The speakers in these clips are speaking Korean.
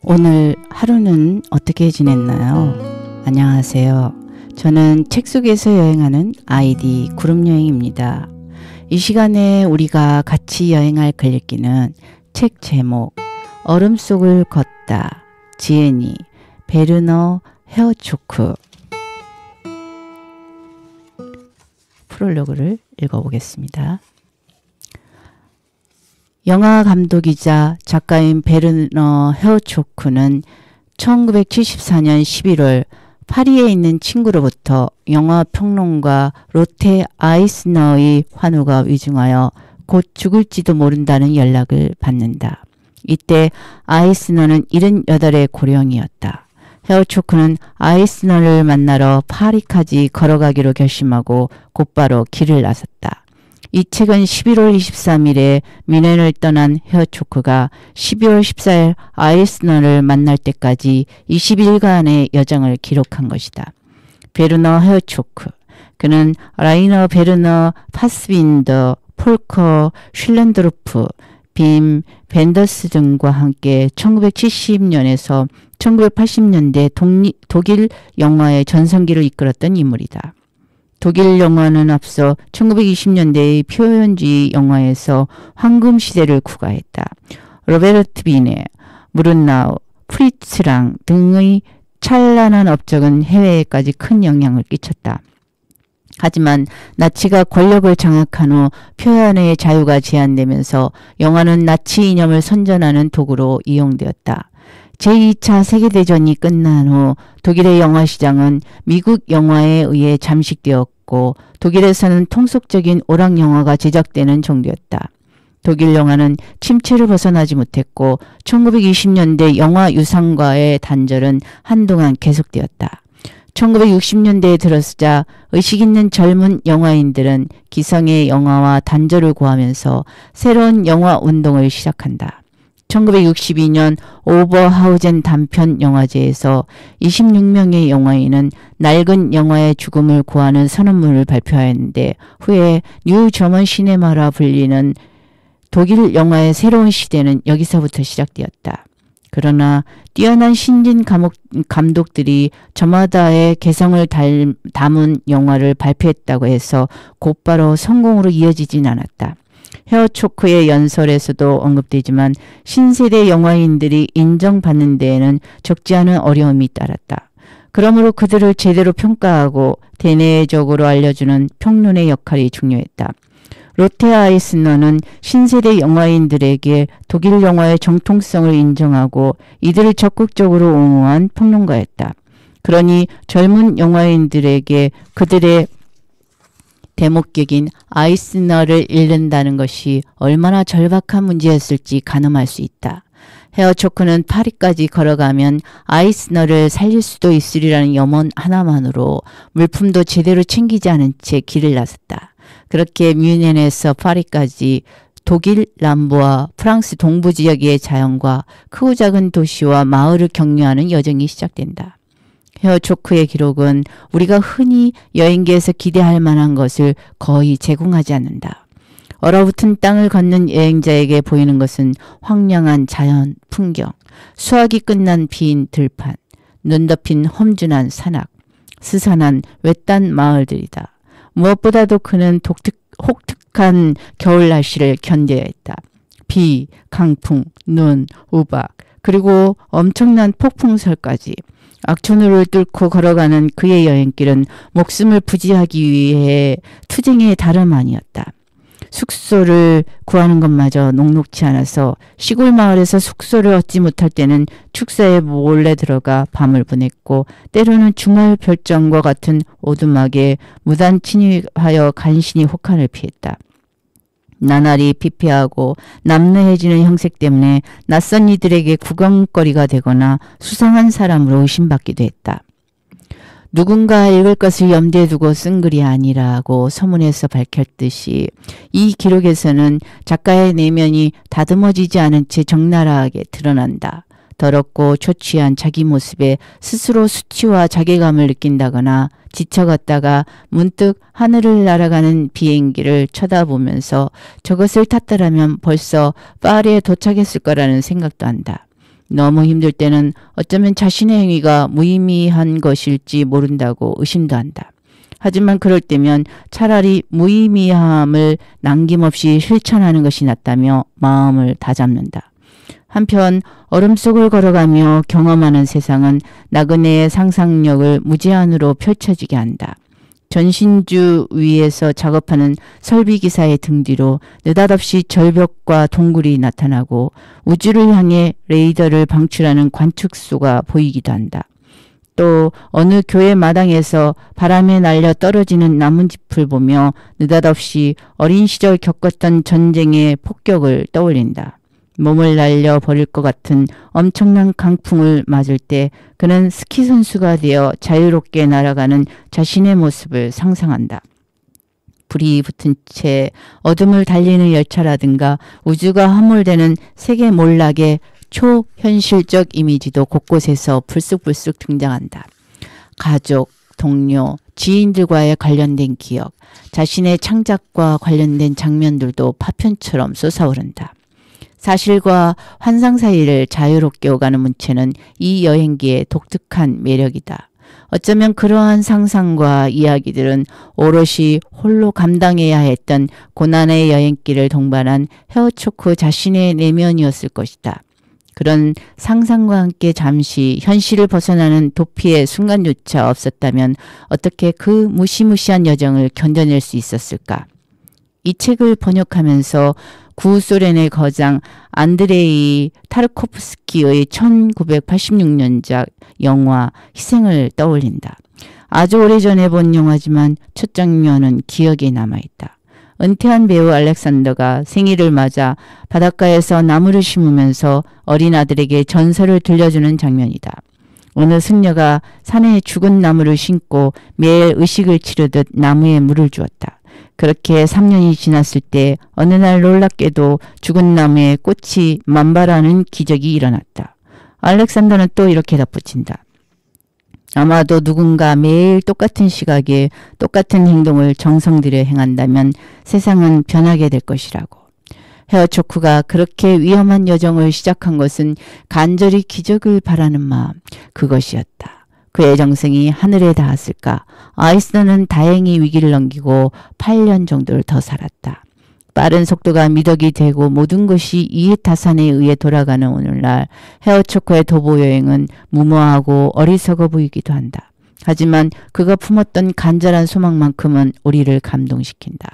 오늘 하루는 어떻게 지냈나요? 안녕하세요. 저는 책 속에서 여행하는 아이디 구름여행입니다. 이 시간에 우리가 같이 여행할 글읽기는 책 제목 얼음 속을 걷다 지은이 베르너 헤어초크 프롤로그를 읽어보겠습니다. 영화 감독이자 작가인 베르너 헤어초크는 1974년 11월 파리에 있는 친구로부터 영화 평론가 로테 아이스너의 환우가 위중하여 곧 죽을지도 모른다는 연락을 받는다. 이때 아이스너는 78의 고령이었다. 헤어초크는 아이스너를 만나러 파리까지 걸어가기로 결심하고 곧바로 길을 나섰다. 이 책은 11월 23일에 뮌헨을 떠난 헤어초크가 12월 14일 아이스너를 만날 때까지 20일간의 여정을 기록한 것이다. 베르너 헤어초크. 그는 라이너 베르너 파스빈더, 폴커 슐렌도르프, 빔 벤더스 등과 함께 1970년에서 1980년대 독일 영화의 전성기를 이끌었던 인물이다. 독일 영화는 앞서 1920년대의 표현주의 영화에서 황금시대를 구가했다. 로베르트 비네, 무른나우, 프리츠랑 등의 찬란한 업적은 해외에까지 큰 영향을 끼쳤다. 하지만 나치가 권력을 장악한 후 표현의 자유가 제한되면서 영화는 나치 이념을 선전하는 도구로 이용되었다. 제2차 세계대전이 끝난 후 독일의 영화 시장은 미국 영화에 의해 잠식되었고 독일에서는 통속적인 오락 영화가 제작되는 정도였다. 독일 영화는 침체를 벗어나지 못했고 1920년대 영화 유상과의 단절은 한동안 계속되었다. 1960년대에 들어서자 의식 있는 젊은 영화인들은 기성의 영화와 단절을 구하면서 새로운 영화 운동을 시작한다. 1962년 오버하우젠 단편 영화제에서 26명의 영화인은 낡은 영화의 죽음을 구하는 선언문을 발표하였는데 후에 뉴 저먼 시네마라 불리는 독일 영화의 새로운 시대는 여기서부터 시작되었다. 그러나 뛰어난 신진 감독들이 저마다의 개성을 담은 영화를 발표했다고 해서 곧바로 성공으로 이어지진 않았다. 헤어초크의 연설에서도 언급되지만 신세대 영화인들이 인정받는 데에는 적지 않은 어려움이 따랐다. 그러므로 그들을 제대로 평가하고 대내적으로 알려주는 평론의 역할이 중요했다. 로테 아이스너는 신세대 영화인들에게 독일 영화의 정통성을 인정하고 이들을 적극적으로 옹호한 평론가였다. 그러니 젊은 영화인들에게 그들의 대목격인 아이스너를 읽는다는 것이 얼마나 절박한 문제였을지 가늠할 수 있다. 헤어초크는 파리까지 걸어가면 아이스너를 살릴 수도 있으리라는 염원 하나만으로 물품도 제대로 챙기지 않은 채 길을 나섰다. 그렇게 뮌헨에서 파리까지 독일 남부와 프랑스 동부 지역의 자연과 크고 작은 도시와 마을을 경유하는 여정이 시작된다. 헤어초크의 기록은 우리가 흔히 여행기에서 기대할 만한 것을 거의 제공하지 않는다. 얼어붙은 땅을 걷는 여행자에게 보이는 것은 황량한 자연 풍경, 수확이 끝난 빈 들판, 눈 덮인 험준한 산악, 스산한 외딴 마을들이다. 무엇보다도 그는 혹독한 겨울 날씨를 견뎌야 했다. 비, 강풍, 눈, 우박, 그리고 엄청난 폭풍설까지. 악천후를 뚫고 걸어가는 그의 여행길은 목숨을 부지하기 위해 투쟁의 다름 아니었다. 숙소를 구하는 것마저 녹록지 않아서 시골 마을에서 숙소를 얻지 못할 때는 축사에 몰래 들어가 밤을 보냈고 때로는 주말 별장과 같은 오두막에 무단 침입하여 간신히 혹한을 피했다. 나날이 피폐하고 남루해지는 형색 때문에 낯선 이들에게 구경거리가 되거나 수상한 사람으로 의심받기도 했다. 누군가 읽을 것을 염두에 두고 쓴 글이 아니라고 서문에서 밝혔듯이 이 기록에서는 작가의 내면이 다듬어지지 않은 채 적나라하게 드러난다. 더럽고 초취한 자기 모습에 스스로 수치와 자괴감을 느낀다거나 지쳐갔다가 문득 하늘을 날아가는 비행기를 쳐다보면서 저것을 탔더라면 벌써 파리에 도착했을 거라는 생각도 한다. 너무 힘들 때는 어쩌면 자신의 행위가 무의미한 것일지 모른다고 의심도 한다. 하지만 그럴 때면 차라리 무의미함을 남김없이 실천하는 것이 낫다며 마음을 다잡는다. 한편 얼음 속을 걸어가며 경험하는 세상은 나그네의 상상력을 무제한으로 펼쳐지게 한다. 전신주 위에서 작업하는 설비기사의 등 뒤로 느닷없이 절벽과 동굴이 나타나고 우주를 향해 레이더를 방출하는 관측소가 보이기도 한다. 또 어느 교회 마당에서 바람에 날려 떨어지는 나뭇잎을 보며 느닷없이 어린 시절 겪었던 전쟁의 폭격을 떠올린다. 몸을 날려버릴 것 같은 엄청난 강풍을 맞을 때 그는 스키 선수가 되어 자유롭게 날아가는 자신의 모습을 상상한다. 불이 붙은 채 어둠을 달리는 열차라든가 우주가 함몰되는 세계 몰락의 초현실적 이미지도 곳곳에서 불쑥불쑥 등장한다. 가족, 동료, 지인들과의 관련된 기억, 자신의 창작과 관련된 장면들도 파편처럼 솟아오른다. 사실과 환상 사이를 자유롭게 오가는 문체는 이 여행기의 독특한 매력이다. 어쩌면 그러한 상상과 이야기들은 오롯이 홀로 감당해야 했던 고난의 여행길을 동반한 헤어초크 자신의 내면이었을 것이다. 그런 상상과 함께 잠시 현실을 벗어나는 도피의 순간조차 없었다면 어떻게 그 무시무시한 여정을 견뎌낼 수 있었을까? 이 책을 번역하면서 구소련의 거장 안드레이 타르코프스키의 1986년작 영화 희생을 떠올린다. 아주 오래전에 본 영화지만 첫 장면은 기억에 남아있다. 은퇴한 배우 알렉산더가 생일을 맞아 바닷가에서 나무를 심으면서 어린 아들에게 전설을 들려주는 장면이다. 어느 승려가 산에 죽은 나무를 심고 매일 의식을 치르듯 나무에 물을 주었다. 그렇게 3년이 지났을 때 어느 날 놀랍게도 죽은 나무에 꽃이 만발하는 기적이 일어났다. 알렉산더는 또 이렇게 덧붙인다. 아마도 누군가 매일 똑같은 시각에 똑같은 행동을 정성 들여 행한다면 세상은 변하게 될 것이라고. 헤어초크가 그렇게 위험한 여정을 시작한 것은 간절히 기적을 바라는 마음, 그것이었다. 그의 정성이 하늘에 닿았을까? 아이스너는 다행히 위기를 넘기고 8년 정도를 더 살았다. 빠른 속도가 미덕이 되고 모든 것이 이해타산에 의해 돌아가는 오늘날 헤어초크의 도보 여행은 무모하고 어리석어 보이기도 한다. 하지만 그가 품었던 간절한 소망만큼은 우리를 감동시킨다.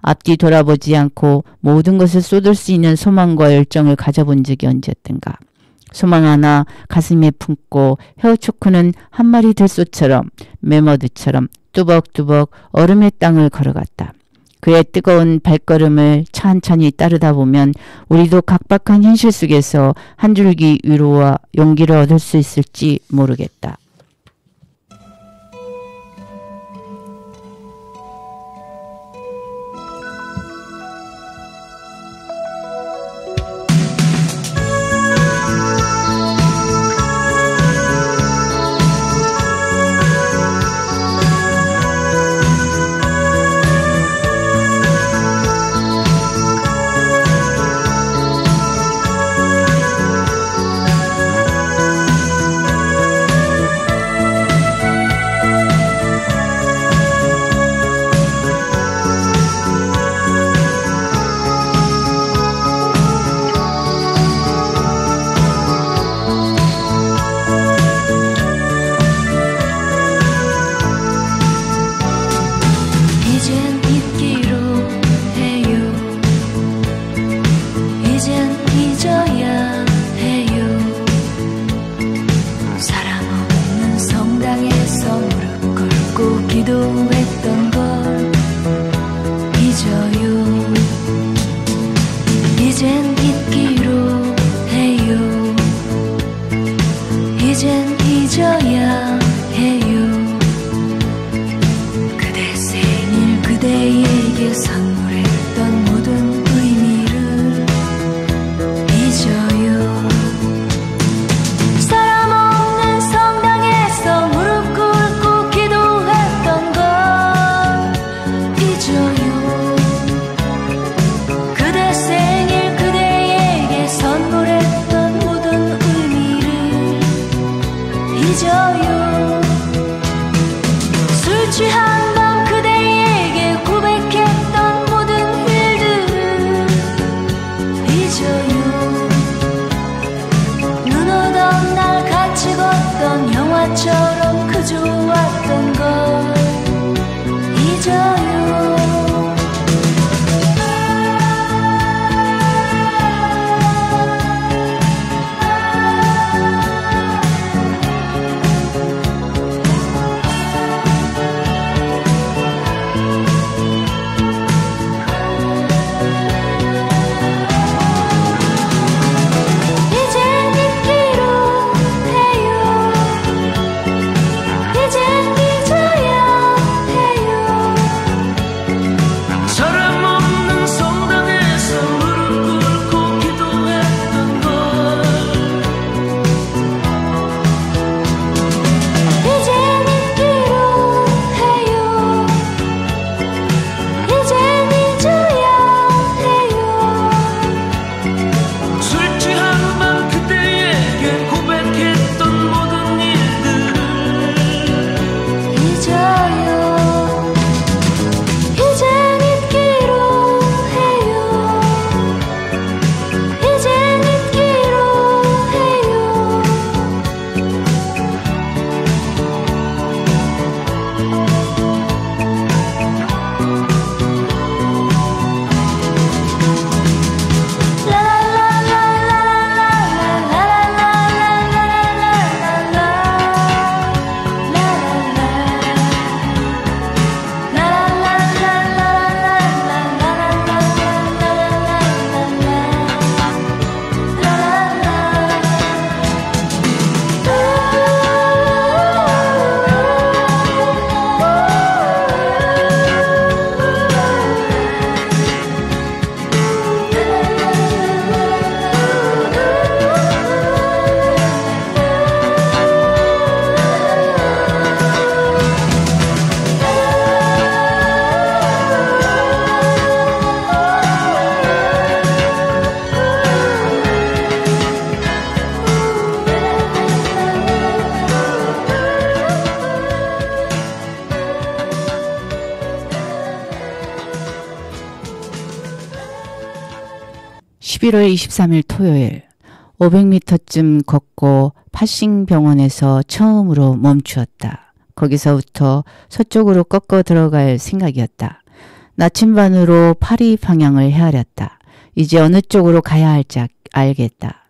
앞뒤 돌아보지 않고 모든 것을 쏟을 수 있는 소망과 열정을 가져본 적이 언제였던가. 소망 하나 가슴에 품고 헤어초크는 한 마리 들소처럼 메머드처럼 뚜벅뚜벅 얼음의 땅을 걸어갔다. 그의 뜨거운 발걸음을 천천히 따르다 보면 우리도 각박한 현실 속에서 한 줄기 위로와 용기를 얻을 수 있을지 모르겠다. 기도했던 걸 잊어요. 이젠 잊기로 해요. 이젠 잊어야 해요. 그대 생일 그대에게 선물했던 모든 의미를 잊어요. 사람 없는 성당에서 무릎 꿇고 기도했던 걸 잊어요. 그대 생일 그대에게 선물했던 모든 의미 11월 23일 토요일 500m쯤 걷고 파싱병원에서 처음으로 멈추었다. 거기서부터 서쪽으로 꺾어 들어갈 생각이었다. 나침반으로 파리 방향을 헤아렸다. 이제 어느 쪽으로 가야 할지 알겠다.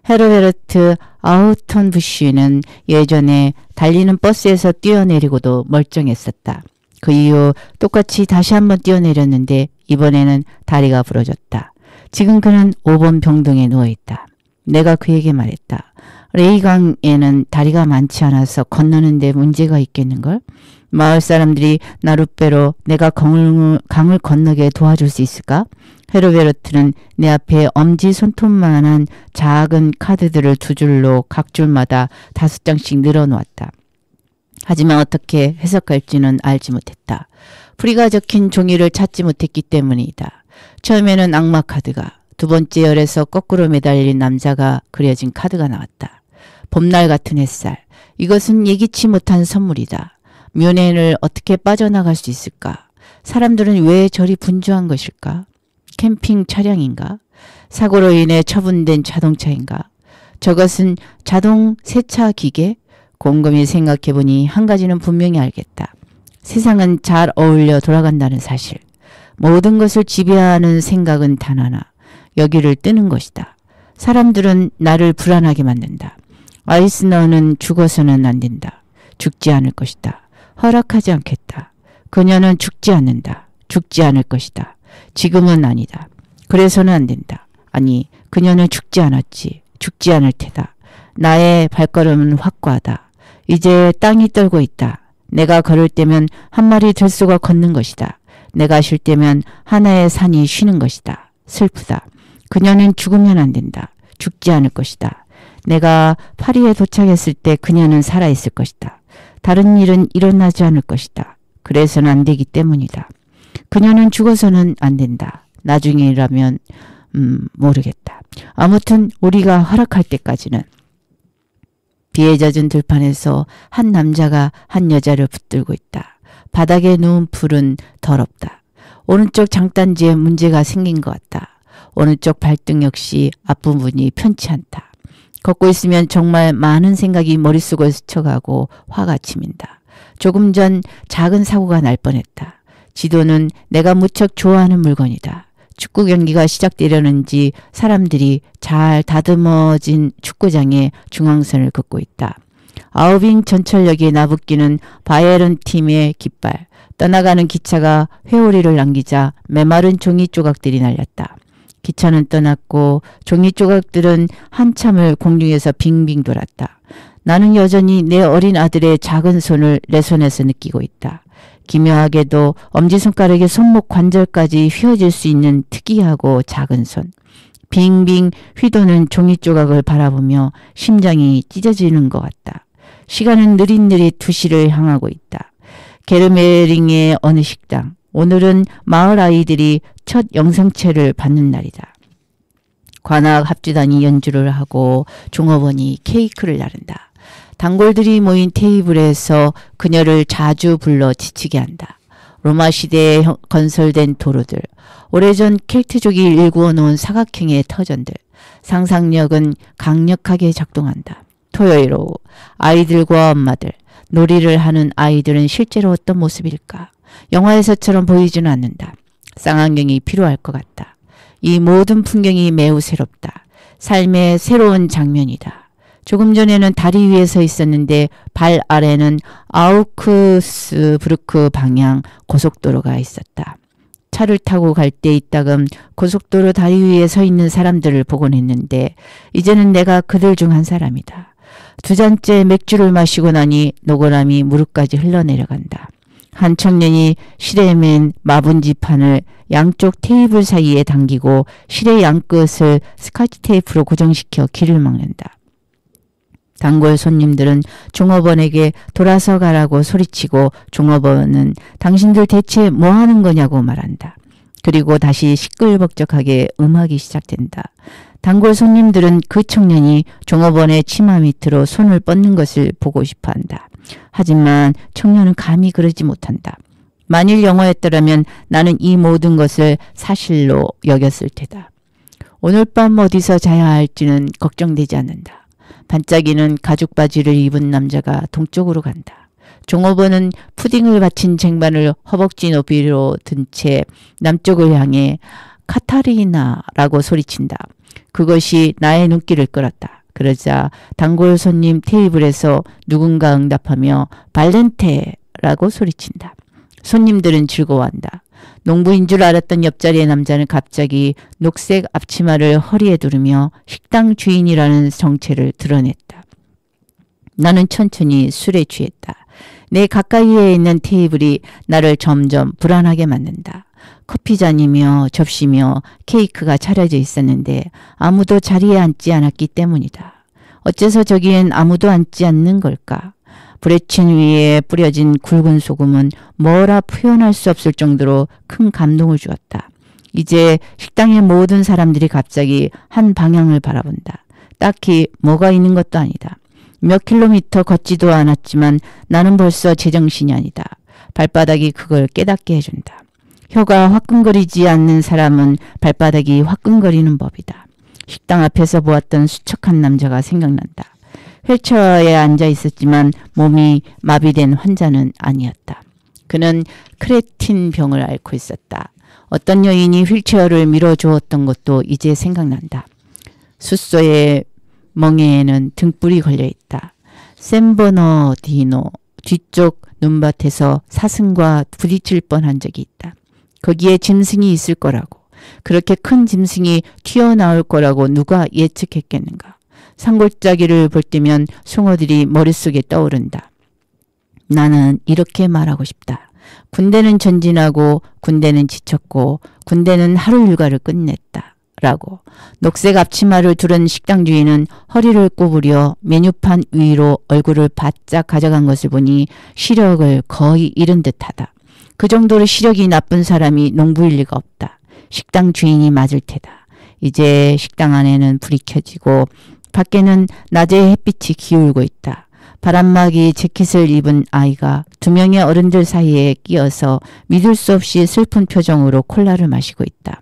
헤르베르트 아우턴부시는 예전에 달리는 버스에서 뛰어내리고도 멀쩡했었다. 그 이후 똑같이 다시 한번 뛰어내렸는데 이번에는 다리가 부러졌다. 지금 그는 5번 병동에 누워있다. 내가 그에게 말했다. 레이강에는 다리가 많지 않아서 건너는데 문제가 있겠는걸? 마을 사람들이 나룻배로 내가 강을 건너게 도와줄 수 있을까? 헤르베르트는 내 앞에 엄지 손톱만한 작은 카드들을 두 줄로 각 줄마다 5장씩 늘어놓았다. 하지만 어떻게 해석할지는 알지 못했다. 풀이가 적힌 종이를 찾지 못했기 때문이다. 처음에는 악마 카드가, 두 번째 열에서 거꾸로 매달린 남자가 그려진 카드가 나왔다. 봄날 같은 햇살. 이것은 예기치 못한 선물이다. 뮌헨을 어떻게 빠져나갈 수 있을까? 사람들은 왜 저리 분주한 것일까? 캠핑 차량인가? 사고로 인해 처분된 자동차인가? 저것은 자동 세차 기계? 곰곰이 생각해보니 한 가지는 분명히 알겠다. 세상은 잘 어울려 돌아간다는 사실. 모든 것을 지배하는 생각은 단 하나. 여기를 뜨는 것이다. 사람들은 나를 불안하게 만든다. 아이스너는 죽어서는 안 된다. 죽지 않을 것이다. 허락하지 않겠다. 그녀는 죽지 않는다. 죽지 않을 것이다. 지금은 아니다. 그래서는 안 된다. 아니, 그녀는 죽지 않았지. 죽지 않을 테다. 나의 발걸음은 확고하다. 이제 땅이 떨고 있다. 내가 걸을 때면 한 마리 들소가 걷는 것이다. 내가 쉴 때면 하나의 산이 쉬는 것이다. 슬프다. 그녀는 죽으면 안 된다. 죽지 않을 것이다. 내가 파리에 도착했을 때 그녀는 살아있을 것이다. 다른 일은 일어나지 않을 것이다. 그래서는 안 되기 때문이다. 그녀는 죽어서는 안 된다. 나중이라면 모르겠다. 아무튼 우리가 허락할 때까지는. 비에 젖은 들판에서 한 남자가 한 여자를 붙들고 있다. 바닥에 누운 풀은 더럽다. 오른쪽 장단지에 문제가 생긴 것 같다. 오른쪽 발등 역시 앞부분이 편치 않다. 걷고 있으면 정말 많은 생각이 머릿속을 스쳐가고 화가 치민다. 조금 전 작은 사고가 날 뻔했다. 지도는 내가 무척 좋아하는 물건이다. 축구 경기가 시작되려는지 사람들이 잘 다듬어진 축구장에 중앙선을 긋고 있다. 아우빙 전철역에 나부끼는 바이에른 팀의 깃발. 떠나가는 기차가 회오리를 남기자 메마른 종이 조각들이 날렸다. 기차는 떠났고 종이 조각들은 한참을 공중에서 빙빙 돌았다. 나는 여전히 내 어린 아들의 작은 손을 내 손에서 느끼고 있다. 기묘하게도 엄지손가락의 손목 관절까지 휘어질 수 있는 특이하고 작은 손. 빙빙 휘도는 종이 조각을 바라보며 심장이 찢어지는 것 같다. 시간은 느릿느릿 2시를 향하고 있다. 게르메링의 어느 식당. 오늘은 마을 아이들이 첫 영상체를 받는 날이다. 관악 합주단이 연주를 하고 종업원이 케이크를 나른다. 단골들이 모인 테이블에서 그녀를 자주 불러 지치게 한다. 로마 시대에 건설된 도로들, 오래전 켈트족이 일구어 놓은 사각형의 터전들, 상상력은 강력하게 작동한다. 토요일 오후, 아이들과 엄마들, 놀이를 하는 아이들은 실제로 어떤 모습일까? 영화에서처럼 보이지는 않는다. 쌍안경이 필요할 것 같다. 이 모든 풍경이 매우 새롭다. 삶의 새로운 장면이다. 조금 전에는 다리 위에 서 있었는데 발 아래는 아우크스부르크 방향 고속도로가 있었다. 차를 타고 갈 때 이따금 고속도로 다리 위에 서 있는 사람들을 보곤 했는데 이제는 내가 그들 중 한 사람이다. 2잔째 맥주를 마시고 나니 노고람이 무릎까지 흘러내려간다. 한 청년이 실에 맨 마분지판을 양쪽 테이블 사이에 당기고 실의 양끝을 스카치 테이프로 고정시켜 길을 막는다. 단골 손님들은 종업원에게 돌아서 가라고 소리치고 종업원은 당신들 대체 뭐 하는 거냐고 말한다. 그리고 다시 시끌벅적하게 음악이 시작된다. 단골 손님들은 그 청년이 종업원의 치마 밑으로 손을 뻗는 것을 보고 싶어 한다. 하지만 청년은 감히 그러지 못한다. 만일 영화였더라면 나는 이 모든 것을 사실로 여겼을 테다. 오늘 밤 어디서 자야 할지는 걱정되지 않는다. 반짝이는 가죽 바지를 입은 남자가 동쪽으로 간다. 종업원은 푸딩을 받친 쟁반을 허벅지 높이로 든 채 남쪽을 향해 카타리나라고 소리친다. 그것이 나의 눈길을 끌었다. 그러자 단골 손님 테이블에서 누군가 응답하며 발렌테라고 소리친다. 손님들은 즐거워한다. 농부인 줄 알았던 옆자리의 남자는 갑자기 녹색 앞치마를 허리에 두르며 식당 주인이라는 정체를 드러냈다. 나는 천천히 술에 취했다. 내 가까이에 있는 테이블이 나를 점점 불안하게 만든다. 커피잔이며 접시며 케이크가 차려져 있었는데 아무도 자리에 앉지 않았기 때문이다. 어째서 저기엔 아무도 앉지 않는 걸까? 브레친 위에 뿌려진 굵은 소금은 뭐라 표현할 수 없을 정도로 큰 감동을 주었다. 이제 식당의 모든 사람들이 갑자기 한 방향을 바라본다. 딱히 뭐가 있는 것도 아니다. 몇 킬로미터 걷지도 않았지만 나는 벌써 제정신이 아니다. 발바닥이 그걸 깨닫게 해준다. 혀가 화끈거리지 않는 사람은 발바닥이 화끈거리는 법이다. 식당 앞에서 보았던 수척한 남자가 생각난다. 휠체어에 앉아 있었지만 몸이 마비된 환자는 아니었다. 그는 크레틴 병을 앓고 있었다. 어떤 여인이 휠체어를 밀어주었던 것도 이제 생각난다. 숫소의 멍에에는 등불이 걸려있다. 샌버너디노 뒤쪽 눈밭에서 사슴과 부딪힐 뻔한 적이 있다. 거기에 짐승이 있을 거라고. 그렇게 큰 짐승이 튀어나올 거라고 누가 예측했겠는가. 산골짜기를 볼 때면 송어들이 머릿속에 떠오른다. 나는 이렇게 말하고 싶다. 군대는 전진하고 군대는 지쳤고 군대는 하루 일과를 끝냈다. 라고. 녹색 앞치마를 두른 식당 주인은 허리를 구부려 메뉴판 위로 얼굴을 바짝 가져간 것을 보니 시력을 거의 잃은 듯하다. 그 정도로 시력이 나쁜 사람이 농부일 리가 없다. 식당 주인이 맞을 테다. 이제 식당 안에는 불이 켜지고 밖에는 낮의 햇빛이 기울고 있다. 바람막이 재킷을 입은 아이가 2명의 어른들 사이에 끼어서 믿을 수 없이 슬픈 표정으로 콜라를 마시고 있다.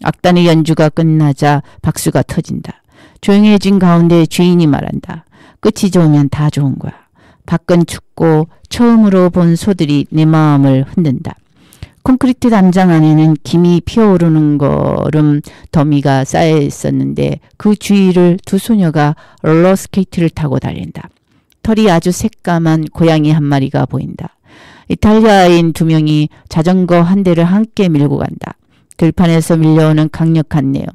악단의 연주가 끝나자 박수가 터진다. 조용해진 가운데 주인이 말한다. 끝이 좋으면 다 좋은 거야. 밖은 춥고 처음으로 본 소들이 내 마음을 흔든다. 콘크리트 담장 안에는 김이 피어오르는 거름 더미가 쌓여 있었는데 그 주위를 두 소녀가 롤러스케이트를 타고 달린다. 털이 아주 새까만 고양이 한 마리가 보인다. 이탈리아인 두 명이 자전거 한 대를 함께 밀고 간다. 들판에서 밀려오는 강력한 내음.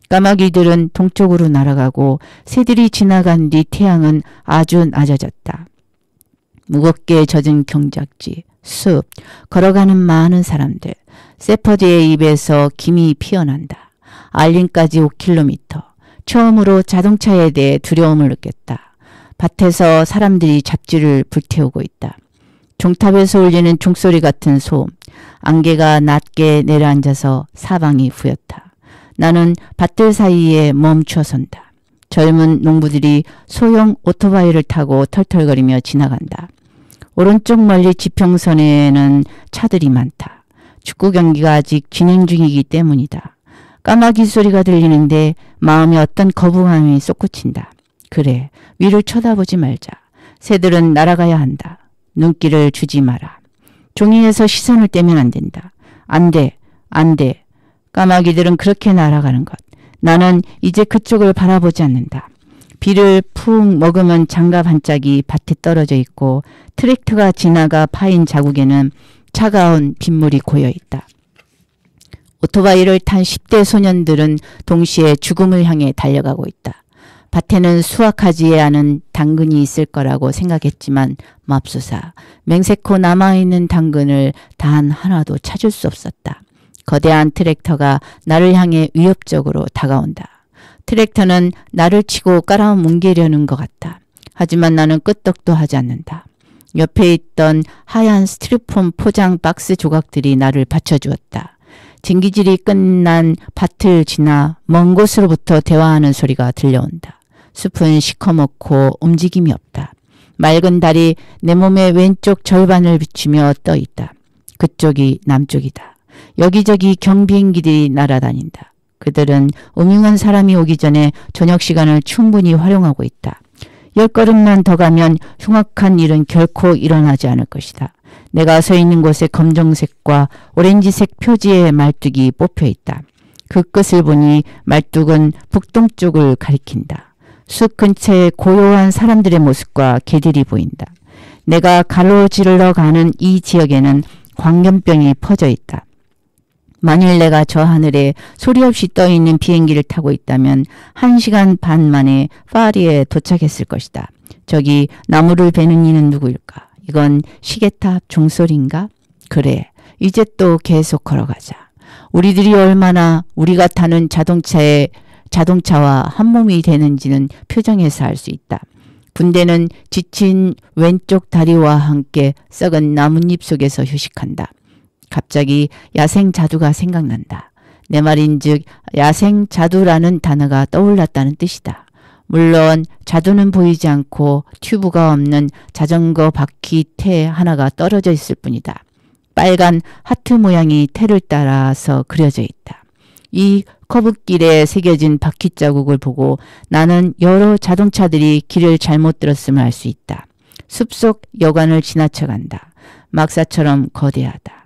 까마귀들은 동쪽으로 날아가고 새들이 지나간 뒤 태양은 아주 낮아졌다. 무겁게 젖은 경작지, 숲, 걸어가는 많은 사람들. 세퍼드의 입에서 김이 피어난다. 알린까지 5km. 처음으로 자동차에 대해 두려움을 느꼈다. 밭에서 사람들이 잡지를 불태우고 있다. 종탑에서 울리는 종소리 같은 소음. 안개가 낮게 내려앉아서 사방이 부였다. 나는 밭들 사이에 멈춰 선다. 젊은 농부들이 소형 오토바이를 타고 털털거리며 지나간다. 오른쪽 멀리 지평선에는 차들이 많다. 축구 경기가 아직 진행 중이기 때문이다. 까마귀 소리가 들리는데 마음에 어떤 거부감이 솟구친다. 그래, 위를 쳐다보지 말자. 새들은 날아가야 한다. 눈길을 주지 마라. 종이에서 시선을 떼면 안 된다. 안 돼, 안 돼. 까마귀들은 그렇게 날아가는 것. 나는 이제 그쪽을 바라보지 않는다. 비를 푹 머금은 장갑 한 짝이 밭에 떨어져 있고 트랙터가 지나가 파인 자국에는 차가운 빗물이 고여 있다. 오토바이를 탄 10대 소년들은 동시에 죽음을 향해 달려가고 있다. 밭에는 수확하지 않은 당근이 있을 거라고 생각했지만 맙소사, 맹세코 남아있는 당근을 단 하나도 찾을 수 없었다. 거대한 트랙터가 나를 향해 위협적으로 다가온다. 트랙터는 나를 치고 깔아뭉개려는 것 같다. 하지만 나는 끄떡도 하지 않는다. 옆에 있던 하얀 스티로폼 포장 박스 조각들이 나를 받쳐주었다. 쟁기질이 끝난 밭을 지나 먼 곳으로부터 대화하는 소리가 들려온다. 숲은 시커멓고 움직임이 없다. 맑은 달이 내 몸의 왼쪽 절반을 비추며 떠 있다. 그쪽이 남쪽이다. 여기저기 경비행기들이 날아다닌다. 그들은 음흉한 사람이 오기 전에 저녁 시간을 충분히 활용하고 있다. 10걸음만 더 가면 흉악한 일은 결코 일어나지 않을 것이다. 내가 서 있는 곳에 검정색과 오렌지색 표지의 말뚝이 뽑혀 있다. 그 끝을 보니 말뚝은 북동쪽을 가리킨다. 숲 근처에 고요한 사람들의 모습과 개들이 보인다. 내가 가로지르러 가는 이 지역에는 광견병이 퍼져 있다. 만일 내가 저 하늘에 소리 없이 떠있는 비행기를 타고 있다면 1시간 반 만에 파리에 도착했을 것이다. 저기 나무를 베는 이는 누구일까? 이건 시계탑 종소리인가? 그래, 이제 또 계속 걸어가자. 우리들이 얼마나 우리가 타는 자동차와 한 몸이 되는지는 표정에서 알 수 있다. 군대는 지친 왼쪽 다리와 함께 썩은 나뭇잎 속에서 휴식한다. 갑자기 야생자두가 생각난다. 내 말인즉 야생자두라는 단어가 떠올랐다는 뜻이다. 물론 자두는 보이지 않고 튜브가 없는 자전거 바퀴 테 하나가 떨어져 있을 뿐이다. 빨간 하트 모양이 테를 따라서 그려져 있다. 이 커브길에 새겨진 바퀴 자국을 보고 나는 여러 자동차들이 길을 잘못 들었음을 알 수 있다. 숲속 여관을 지나쳐간다. 막사처럼 거대하다.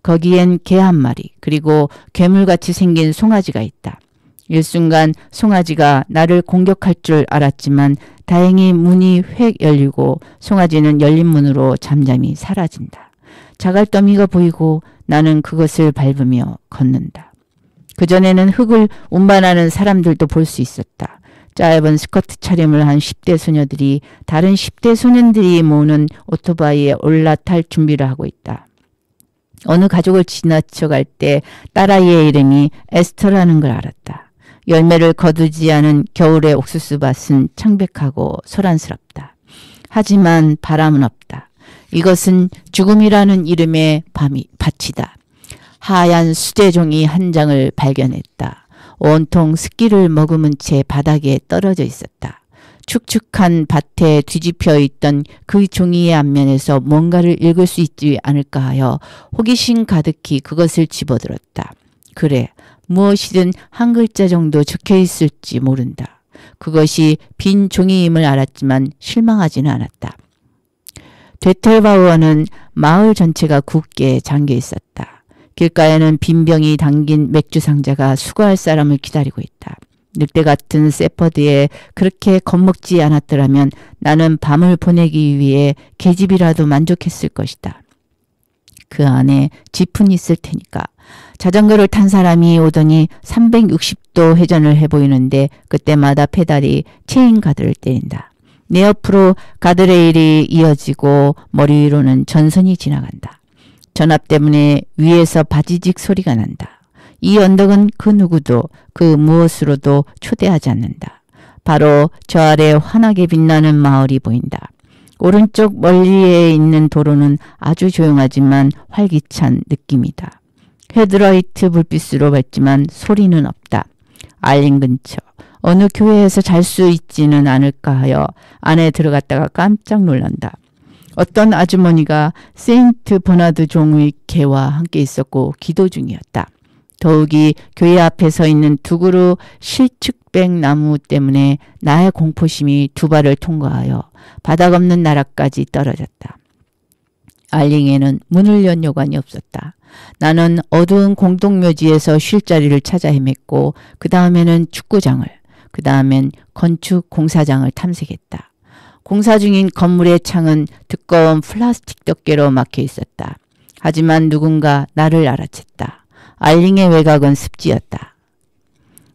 거기엔 개 한 마리 그리고 괴물같이 생긴 송아지가 있다. 일순간 송아지가 나를 공격할 줄 알았지만 다행히 문이 획 열리고 송아지는 열린 문으로 잠잠히 사라진다. 자갈더미가 보이고 나는 그것을 밟으며 걷는다. 그전에는 흙을 운반하는 사람들도 볼 수 있었다. 짧은 스커트 차림을 한 10대 소녀들이 다른 10대 소년들이 모으는 오토바이에 올라탈 준비를 하고 있다. 어느 가족을 지나쳐갈 때 딸아이의 이름이 에스터라는 걸 알았다. 열매를 거두지 않은 겨울의 옥수수밭은 창백하고 소란스럽다. 하지만 바람은 없다. 이것은 죽음이라는 이름의 밭이다. 하얀 수대종이 한 장을 발견했다. 온통 습기를 머금은 채 바닥에 떨어져 있었다. 축축한 밭에 뒤집혀 있던 그 종이의 앞면에서 뭔가를 읽을 수 있지 않을까 하여 호기심 가득히 그것을 집어들었다. 그래, 무엇이든 한 글자 정도 적혀 있을지 모른다. 그것이 빈 종이임을 알았지만 실망하지는 않았다. 데텔바우어는 마을 전체가 굳게 잠겨 있었다. 길가에는 빈병이 담긴 맥주 상자가 수거할 사람을 기다리고 있다. 늑대 같은 세퍼드에 그렇게 겁먹지 않았더라면 나는 밤을 보내기 위해 계집이라도 만족했을 것이다. 그 안에 지푼이 있을 테니까. 자전거를 탄 사람이 오더니 360도 회전을 해 보이는데 그때마다 페달이 체인 가드를 때린다. 내 옆으로 가드레일이 이어지고 머리 위로는 전선이 지나간다. 전압 때문에 위에서 바지직 소리가 난다. 이 언덕은 그 누구도 그 무엇으로도 초대하지 않는다. 바로 저 아래 환하게 빛나는 마을이 보인다. 오른쪽 멀리에 있는 도로는 아주 조용하지만 활기찬 느낌이다. 헤드라이트 불빛으로 밝지만 소리는 없다. 알린 근처 어느 교회에서 잘 수 있지는 않을까 하여 안에 들어갔다가 깜짝 놀란다. 어떤 아주머니가 세인트 버나드 종의 개와 함께 있었고 기도 중이었다. 더욱이 교회 앞에 서 있는 두 그루 실축백 나무 때문에 나의 공포심이 두 발을 통과하여 바닥 없는 나라까지 떨어졌다. 알링에는 문을 연 요관이 없었다. 나는 어두운 공동묘지에서 쉴 자리를 찾아 헤맸고 그 다음에는 축구장을, 그 다음엔 건축 공사장을 탐색했다. 공사 중인 건물의 창은 두꺼운 플라스틱 덮개로 막혀 있었다. 하지만 누군가 나를 알아챘다. 알링의 외곽은 습지였다.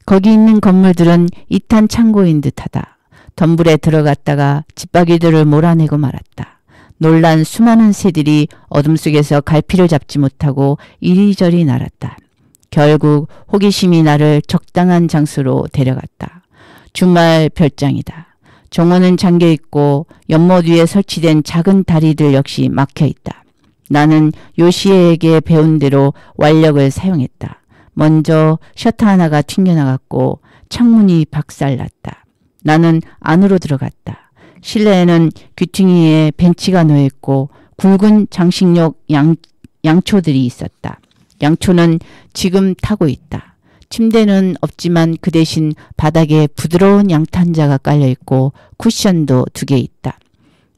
거기 있는 건물들은 2탄 창고인 듯하다. 덤불에 들어갔다가 집바퀴들을 몰아내고 말았다. 놀란 수많은 새들이 어둠 속에서 갈피를 잡지 못하고 이리저리 날았다. 결국 호기심이 나를 적당한 장소로 데려갔다. 주말 별장이다. 정원은 잠겨있고 연못 위에 설치된 작은 다리들 역시 막혀있다. 나는 요시에에게 배운 대로 완력을 사용했다. 먼저 셔터 하나가 튕겨나갔고 창문이 박살났다. 나는 안으로 들어갔다. 실내에는 귀퉁이에 벤치가 놓여있고 굵은 장식용 양초들이 있었다. 양초는 지금 타고 있다. 침대는 없지만 그 대신 바닥에 부드러운 양탄자가 깔려있고 쿠션도 2개 있다.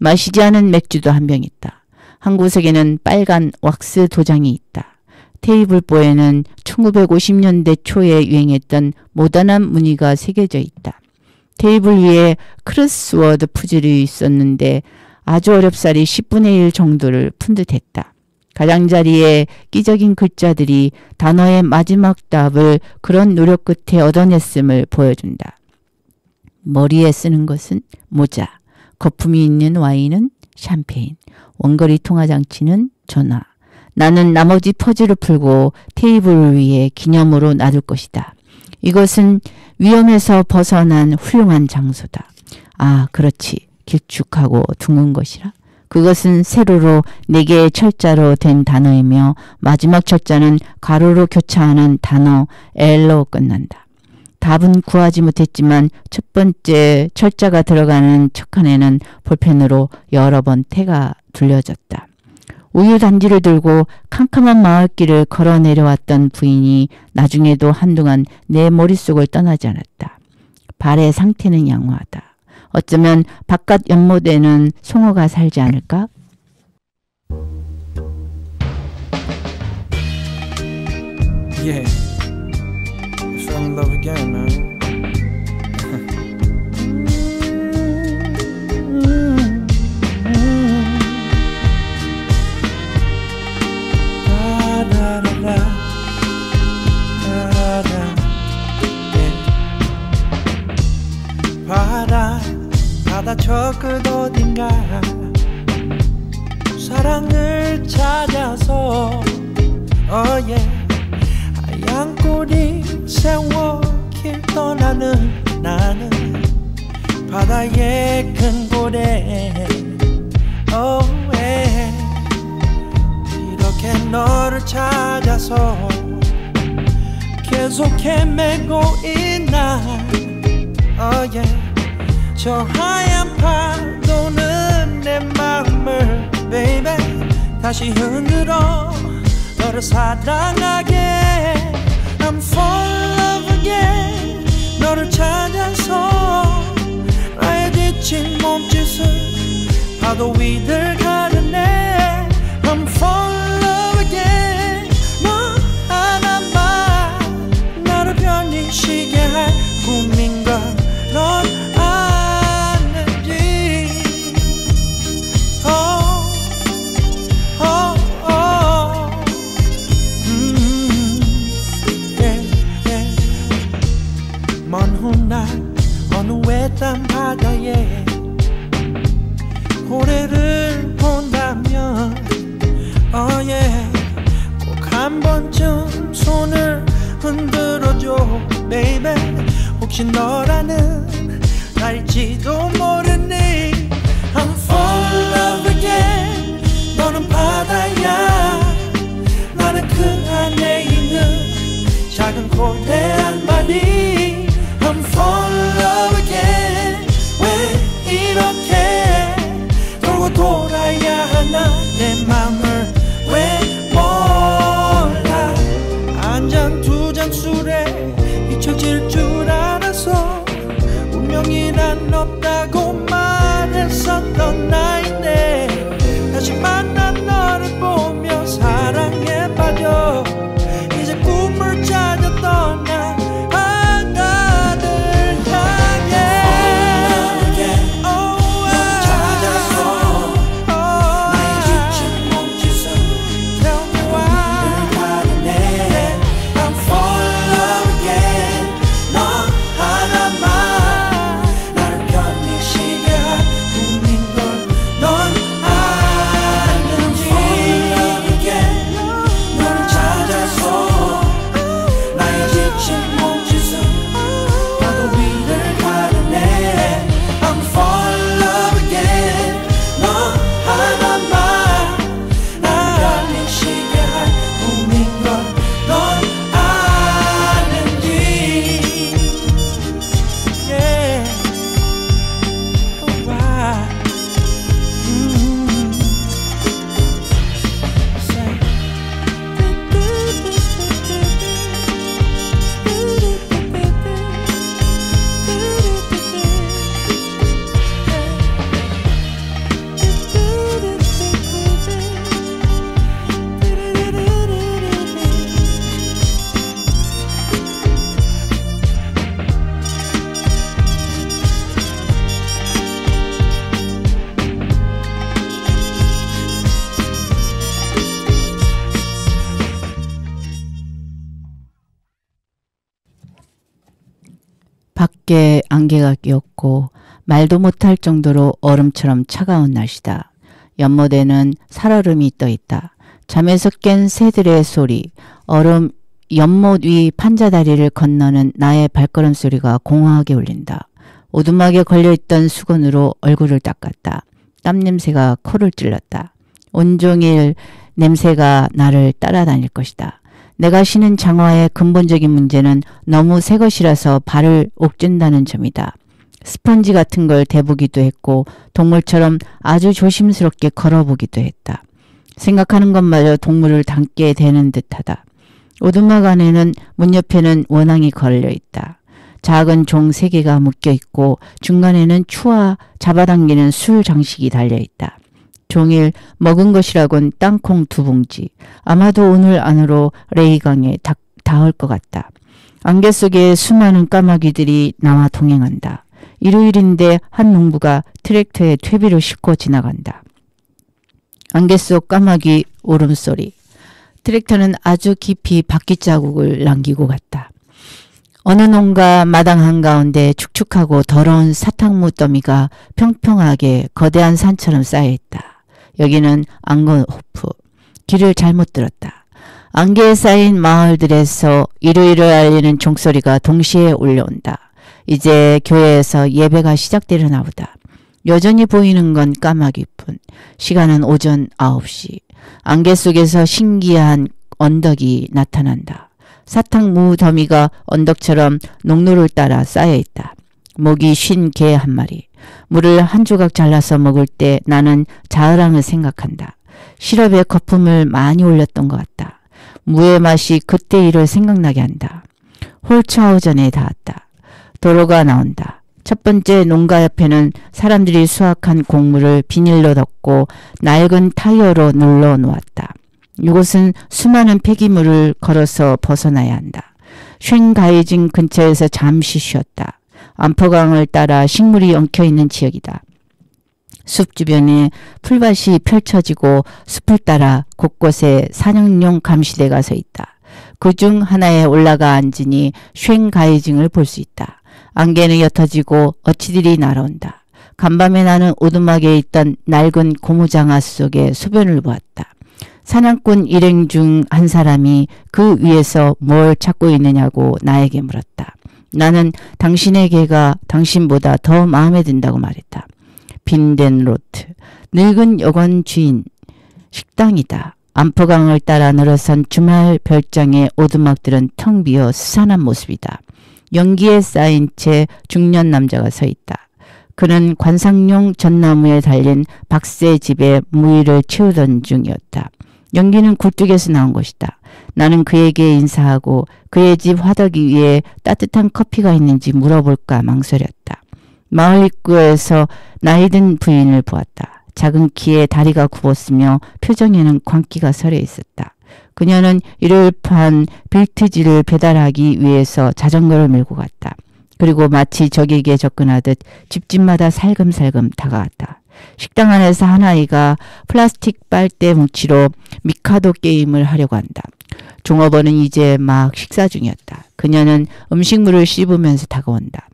마시지 않은 맥주도 한 병 있다. 한 구석에는 빨간 왁스 도장이 있다. 테이블보에는 1950년대 초에 유행했던 모던한 무늬가 새겨져 있다. 테이블 위에 크로스워드 푸즐이 있었는데 아주 어렵사리 10분의 1 정도를 푼 듯했다. 가장자리에 끼적인 글자들이 단어의 마지막 답을 그런 노력 끝에 얻어냈음을 보여준다. 머리에 쓰는 것은 모자, 거품이 있는 와인은 샴페인, 원거리 통화장치는 전화. 나는 나머지 퍼즐을 풀고 테이블 위에 기념으로 놔둘 것이다. 이것은 위험에서 벗어난 훌륭한 장소다. 아, 그렇지. 길쭉하고 둥근 것이라. 그것은 세로로 4개의 철자로 된 단어이며 마지막 철자는 가로로 교차하는 단어 L로 끝난다. 답은 구하지 못했지만 첫 번째 철자가 들어가는 척칸에는 볼펜으로 여러 번 태가 둘려졌다. 우유 단지를 들고 캄캄한 마을길을 걸어 내려왔던 부인이 나중에도 한동안 내 머릿속을 떠나지 않았다. 발의 상태는 양호하다. 어쩌면 바깥 연못에는 송어가 살지 않을까? Yeah, I fell in love again, man. 바다 저 끝 어딘가 사랑을 찾아서 하얀 꼬리 세워 길 떠나는 나는 바다의 큰 고래 이렇게 너를 찾아서 계속 헤매고 있나 저 하얀 파도는 내 마음을 baby 다시 흔들어 너를 사랑하게 I'm fall in love again 너를 찾아서 나의 지친 몸짓을 파도 위를 가르네 I'm fall in love again 너 알려줘 baby 혹시 너라는 날일지도 모르니 I'm fall in love again 너는 바다야 나는 그 안에 있는 작은 거대한 바위 I'm fall in love again 왜 이렇게 돌고 돌아야 하나 내 맘을 왜 몰라 한 잔 두 잔 술에 잊혀질 줄 알아서 운명이란 없다고 말했었던 나인데 다시 만난 너를 보며 사랑에 빠져 이제 꿈을 찾아 떠나 바다를 향해 너를 찾아서 나의 지친 몸짓은 Tell me why 가르네 I'm fall in love again 너 하나만 나를 편히쉬게 할 꿈인 걸 넌 아는지 Fall in love again 너를 찾아서 나의 지친 몸짓은 파도 위를 가르네 I'm fall in love again 너 하나만 나를 편히쉬게 할 꿈인 걸 넌 아는지 Yeah Why Say 밖에 안개가 끼었고 말도 못할 정도로 얼음처럼 차가운 날씨다. 연못에는 살얼음이 떠있다. 잠에서 깬 새들의 소리, 얼음 연못 위 판자다리를 건너는 나의 발걸음 소리가 공허하게 울린다. 오두막에 걸려있던 수건으로 얼굴을 닦았다. 땀 냄새가 코를 찔렀다. 온종일 냄새가 나를 따라다닐 것이다. 내가 신은 장화의 근본적인 문제는 너무 새 것이라서 발을 옥죄는다는 점이다. 스펀지 같은 걸 대보기도 했고 동물처럼 아주 조심스럽게 걸어보기도 했다. 생각하는 것마저 동물을 닮게 되는 듯하다. 오두막 안에는 문 옆에는 원앙이 걸려있다. 작은 종 3개가 묶여있고 중간에는 추와 잡아당기는 술 장식이 달려있다. 종일 먹은 것이라곤 땅콩 2봉지. 아마도 오늘 안으로 레이강에 닿을 것 같다. 안개 속에 수많은 까마귀들이 나와 동행한다. 일요일인데 한 농부가 트랙터에 퇴비를 싣고 지나간다. 안개 속 까마귀 울음소리. 트랙터는 아주 깊이 바퀴 자국을 남기고 갔다. 어느 농가 마당 한가운데 축축하고 더러운 사탕무 더미가 평평하게 거대한 산처럼 쌓여있다. 여기는 앙건호프. 길을 잘못 들었다. 안개에 쌓인 마을들에서 일요일을 알리는 종소리가 동시에 울려온다. 이제 교회에서 예배가 시작되려나 보다. 여전히 보이는 건 까마귀뿐. 시간은 오전 9시. 안개 속에서 신기한 언덕이 나타난다. 사탕무 더미가 언덕처럼 농로를 따라 쌓여있다. 목이 쉰 개 한 마리. 물을 한 조각 잘라서 먹을 때 나는 자으랑을 생각한다. 시럽에 거품을 많이 올렸던 것 같다. 무의 맛이 그때 일을 생각나게 한다. 홀츠하우전에 닿았다. 도로가 나온다. 첫 번째 농가 옆에는 사람들이 수확한 곡물을 비닐로 덮고 낡은 타이어로 눌러 놓았다. 이곳은 수많은 폐기물을 걸어서 벗어나야 한다. 쉔가이징 근처에서 잠시 쉬었다. 안포강을 따라 식물이 엉켜있는 지역이다. 숲 주변에 풀밭이 펼쳐지고 숲을 따라 곳곳에 사냥용 감시대가 서 있다. 그중 하나에 올라가 앉으니 쉔가이징을 볼 수 있다. 안개는 옅어지고 어치들이 날아온다. 간밤에 나는 오두막에 있던 낡은 고무장화 속에 소변을 보았다. 사냥꾼 일행 중 한 사람이 그 위에서 뭘 찾고 있느냐고 나에게 물었다. 나는 당신의 개가 당신보다 더 마음에 든다고 말했다. 빈덴로트, 늙은 여관 주인, 식당이다. 안포강을 따라 늘어선 주말 별장의 오두막들은 텅 비어 스산한 모습이다. 연기에 쌓인 채 중년 남자가 서 있다. 그는 관상용 전나무에 달린 박새 집에 무의를 채우던 중이었다. 연기는 굴뚝에서 나온 것이다. 나는 그에게 인사하고 그의 집 화덕이 위에 따뜻한 커피가 있는지 물어볼까 망설였다. 마을 입구에서 나이든 부인을 보았다. 작은 키에 다리가 굽었으며 표정에는 광기가 서려 있었다. 그녀는 일요일판 빌트지를 배달하기 위해서 자전거를 밀고 갔다. 그리고 마치 적에게 접근하듯 집집마다 살금살금 다가왔다. 식당 안에서 한 아이가 플라스틱 빨대 뭉치로 미카도 게임을 하려고 한다. 종업원은 이제 막 식사 중이었다. 그녀는 음식물을 씹으면서 다가온다.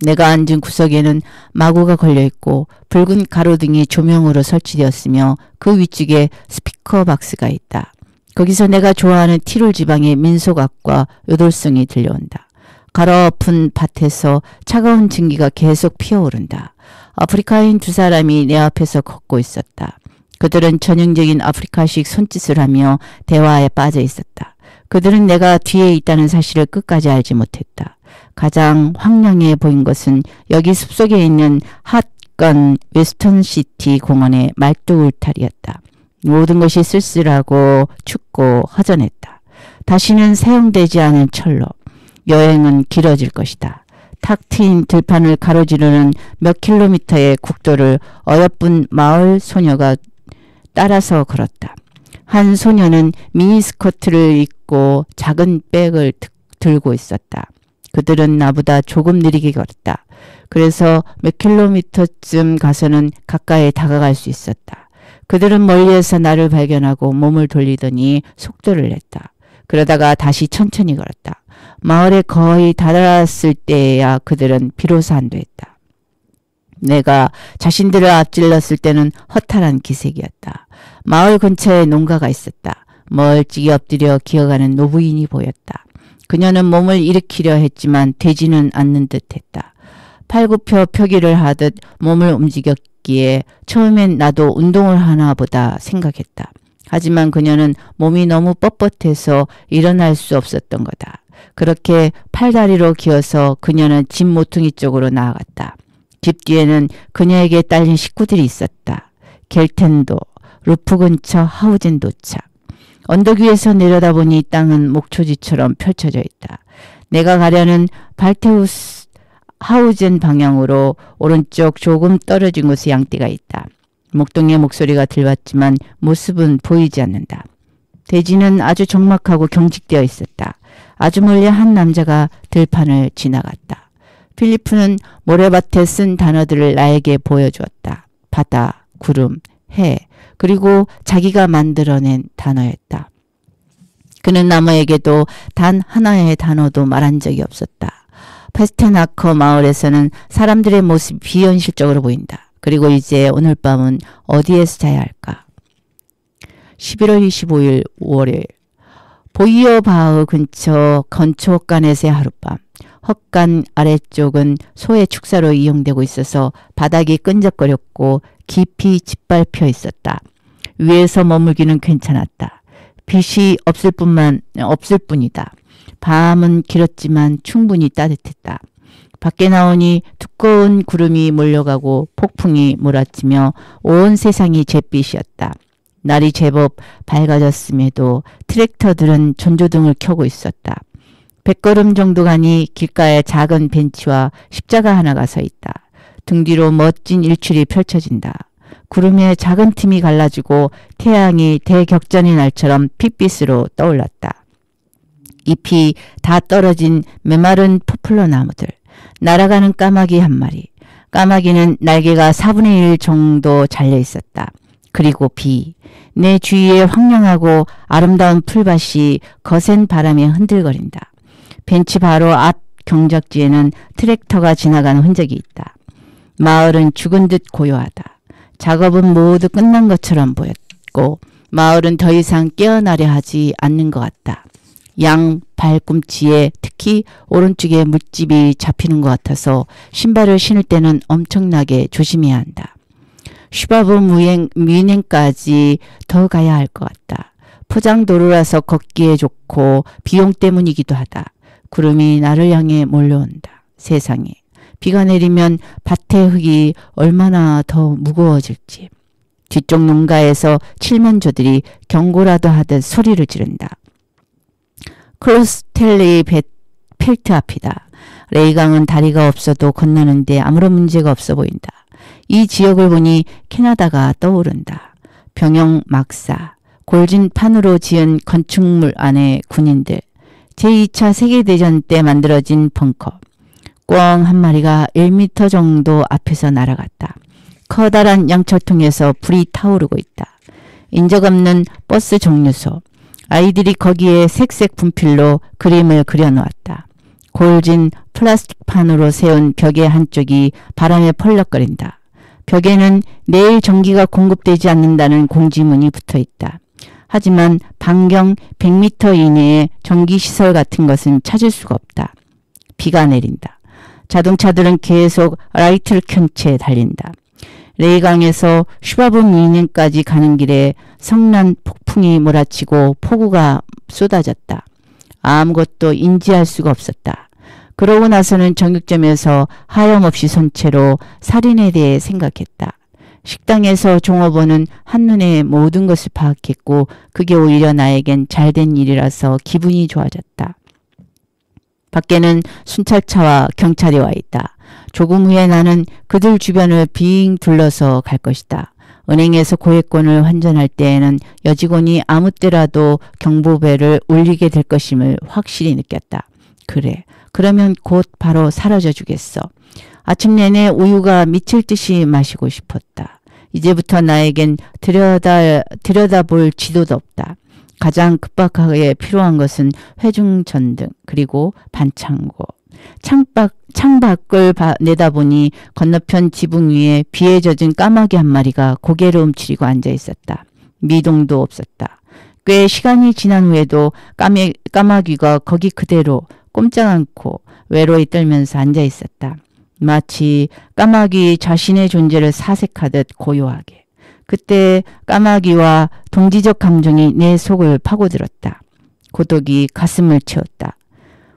내가 앉은 구석에는 마구가 걸려있고 붉은 가로등이 조명으로 설치되었으며 그 위쪽에 스피커 박스가 있다. 거기서 내가 좋아하는 티롤 지방의 민속악과 요돌성이 들려온다. 가로엎은 밭에서 차가운 증기가 계속 피어오른다. 아프리카인 두 사람이 내 앞에서 걷고 있었다. 그들은 전형적인 아프리카식 손짓을 하며 대화에 빠져 있었다. 그들은 내가 뒤에 있다는 사실을 끝까지 알지 못했다. 가장 황량해 보인 것은 여기 숲속에 있는 핫건 웨스턴시티 공원의 말뚝 울타리였다. 모든 것이 쓸쓸하고 춥고 허전했다. 다시는 사용되지 않은 철로 여행은 길어질 것이다. 탁 트인 들판을 가로지르는 몇 킬로미터의 국도를 어여쁜 마을 소녀가 따라서 걸었다. 한 소녀는 미니스커트를 입고 작은 백을 들고 있었다. 그들은 나보다 조금 느리게 걸었다. 그래서 몇 킬로미터쯤 가서는 가까이 다가갈 수 있었다. 그들은 멀리에서 나를 발견하고 몸을 돌리더니 속도를 냈다. 그러다가 다시 천천히 걸었다. 마을에 거의 다다랐을 때에야 그들은 비로소 안도했다. 내가 자신들을 앞질렀을 때는 허탈한 기색이었다. 마을 근처에 농가가 있었다. 멀찍이 엎드려 기어가는 노부인이 보였다. 그녀는 몸을 일으키려 했지만 되지는 않는 듯했다. 팔굽혀 펴기를 하듯 몸을 움직였기에 처음엔 나도 운동을 하나 보다 생각했다. 하지만 그녀는 몸이 너무 뻣뻣해서 일어날 수 없었던 거다. 그렇게 팔다리로 기어서 그녀는 집 모퉁이 쪽으로 나아갔다. 집 뒤에는 그녀에게 딸린 식구들이 있었다. 겔텐도, 루프 근처 하우젠 도착. 언덕 위에서 내려다보니 땅은 목초지처럼 펼쳐져 있다. 내가 가려는 발테우스 하우젠 방향으로 오른쪽 조금 떨어진 곳에 양떼가 있다. 목동의 목소리가 들렸지만 모습은 보이지 않는다. 대지는 아주 적막하고 경직되어 있었다. 아주 멀리 한 남자가 들판을 지나갔다. 필리프는 모래밭에 쓴 단어들을 나에게 보여주었다. 바다, 구름, 해, 그리고 자기가 만들어낸 단어였다. 그는 나무에게도 단 하나의 단어도 말한 적이 없었다. 페스테나커 마을에서는 사람들의 모습이 비현실적으로 보인다. 그리고 이제 오늘 밤은 어디에서 자야 할까? 11월 25일 월요일. 보이어바흐 근처 건초간에서의 하룻밤. 헛간 아래쪽은 소의 축사로 이용되고 있어서 바닥이 끈적거렸고 깊이 짓밟혀 있었다. 위에서 머물기는 괜찮았다. 빛이 없을 뿐이다. 밤은 길었지만 충분히 따뜻했다. 밖에 나오니 두꺼운 구름이 몰려가고 폭풍이 몰아치며 온 세상이 잿빛이었다. 날이 제법 밝아졌음에도 트랙터들은 전조등을 켜고 있었다. 100걸음 정도 가니 길가에 작은 벤치와 십자가 하나가 서 있다. 등 뒤로 멋진 일출이 펼쳐진다. 구름의 작은 틈이 갈라지고 태양이 대격전의 날처럼 핏빛으로 떠올랐다. 잎이 다 떨어진 메마른 포플러 나무들. 날아가는 까마귀 한 마리. 까마귀는 날개가 4분의 1 정도 잘려 있었다. 그리고 비. 내 주위에 황량하고 아름다운 풀밭이 거센 바람에 흔들거린다. 벤치 바로 앞 경작지에는 트랙터가 지나가는 흔적이 있다. 마을은 죽은 듯 고요하다. 작업은 모두 끝난 것처럼 보였고 마을은 더 이상 깨어나려 하지 않는 것 같다. 양 발꿈치에 특히 오른쪽에 물집이 잡히는 것 같아서 신발을 신을 때는 엄청나게 조심해야 한다. 슈바브 뮌헨까지 더 가야 할 것 같다. 포장도로라서 걷기에 좋고 비용 때문이기도 하다. 구름이 나를 향해 몰려온다. 세상에. 비가 내리면 밭의 흙이 얼마나 더 무거워질지. 뒤쪽 농가에서 칠면조들이 경고라도 하듯 소리를 지른다. 클로스텔리 펠트 앞이다. 레이강은 다리가 없어도 건너는데 아무런 문제가 없어 보인다. 이 지역을 보니 캐나다가 떠오른다. 병영 막사, 골진판으로 지은 건축물 안에 군인들, 제2차 세계대전 때 만들어진 벙커, 꿩 한 마리가 1m 정도 앞에서 날아갔다. 커다란 양철통에서 불이 타오르고 있다. 인적 없는 버스 정류소, 아이들이 거기에 색색 분필로 그림을 그려놓았다. 골진 플라스틱판으로 세운 벽의 한쪽이 바람에 펄럭거린다. 벽에는 내일 전기가 공급되지 않는다는 공지문이 붙어있다. 하지만 반경 100m 이내에 전기시설 같은 것은 찾을 수가 없다. 비가 내린다. 자동차들은 계속 라이트를 켠 채 달린다. 레이강에서 슈바브 뮌헨까지 가는 길에 성난 폭풍이 몰아치고 폭우가 쏟아졌다. 아무것도 인지할 수가 없었다. 그러고 나서는 정육점에서 하염없이 선 채로 살인에 대해 생각했다. 식당에서 종업원은 한눈에 모든 것을 파악했고 그게 오히려 나에겐 잘된 일이라서 기분이 좋아졌다. 밖에는 순찰차와 경찰이 와 있다. 조금 후에 나는 그들 주변을 빙 둘러서 갈 것이다. 은행에서 고액권을 환전할 때에는 여직원이 아무 때라도 경보벨을 울리게 될 것임을 확실히 느꼈다. 그래, 그러면 곧 바로 사라져 주겠어. 아침 내내 우유가 미칠 듯이 마시고 싶었다. 이제부터 나에겐 들여다볼 지도도 없다. 가장 급박하게 필요한 것은 회중전등 그리고 반창고. 창밖을 내다보니 건너편 지붕 위에 비에 젖은 까마귀 한 마리가 고개를 움츠리고 앉아 있었다. 미동도 없었다. 꽤 시간이 지난 후에도 까마귀가 거기 그대로 꼼짝 않고 외로이 떨면서 앉아 있었다. 마치 까마귀 자신의 존재를 사색하듯 고요하게. 그때 까마귀와 동지적 감정이 내 속을 파고들었다. 고독이 가슴을 채웠다.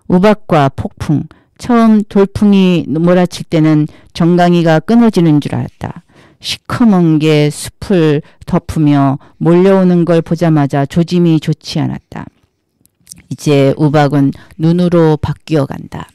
우박과 폭풍, 처음 돌풍이 몰아칠 때는 정강이가 끊어지는 줄 알았다. 시커먼 게 숲을 덮으며 몰려오는 걸 보자마자 조짐이 좋지 않았다. 이제 우박은 눈으로 바뀌어 간다.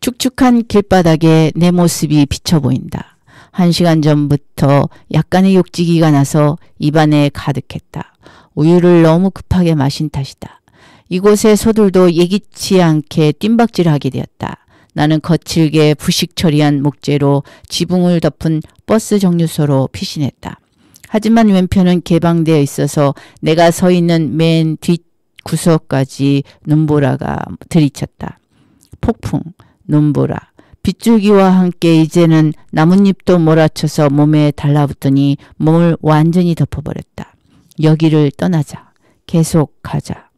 축축한 길바닥에 내 모습이 비쳐 보인다. 1시간 전부터 약간의 욕지기가 나서 입안에 가득했다. 우유를 너무 급하게 마신 탓이다. 이곳의 소들도 예기치 않게 뜀박질하게 되었다. 나는 거칠게 부식 처리한 목재로 지붕을 덮은 버스 정류소로 피신했다. 하지만 왼편은 개방되어 있어서 내가 서 있는 맨 뒷구석까지 눈보라가 들이쳤다. 폭풍, 눈보라, 빗줄기와 함께 이제는 나뭇잎도 몰아쳐서 몸에 달라붙더니 몸을 완전히 덮어버렸다. 여기를 떠나자. 계속 가자.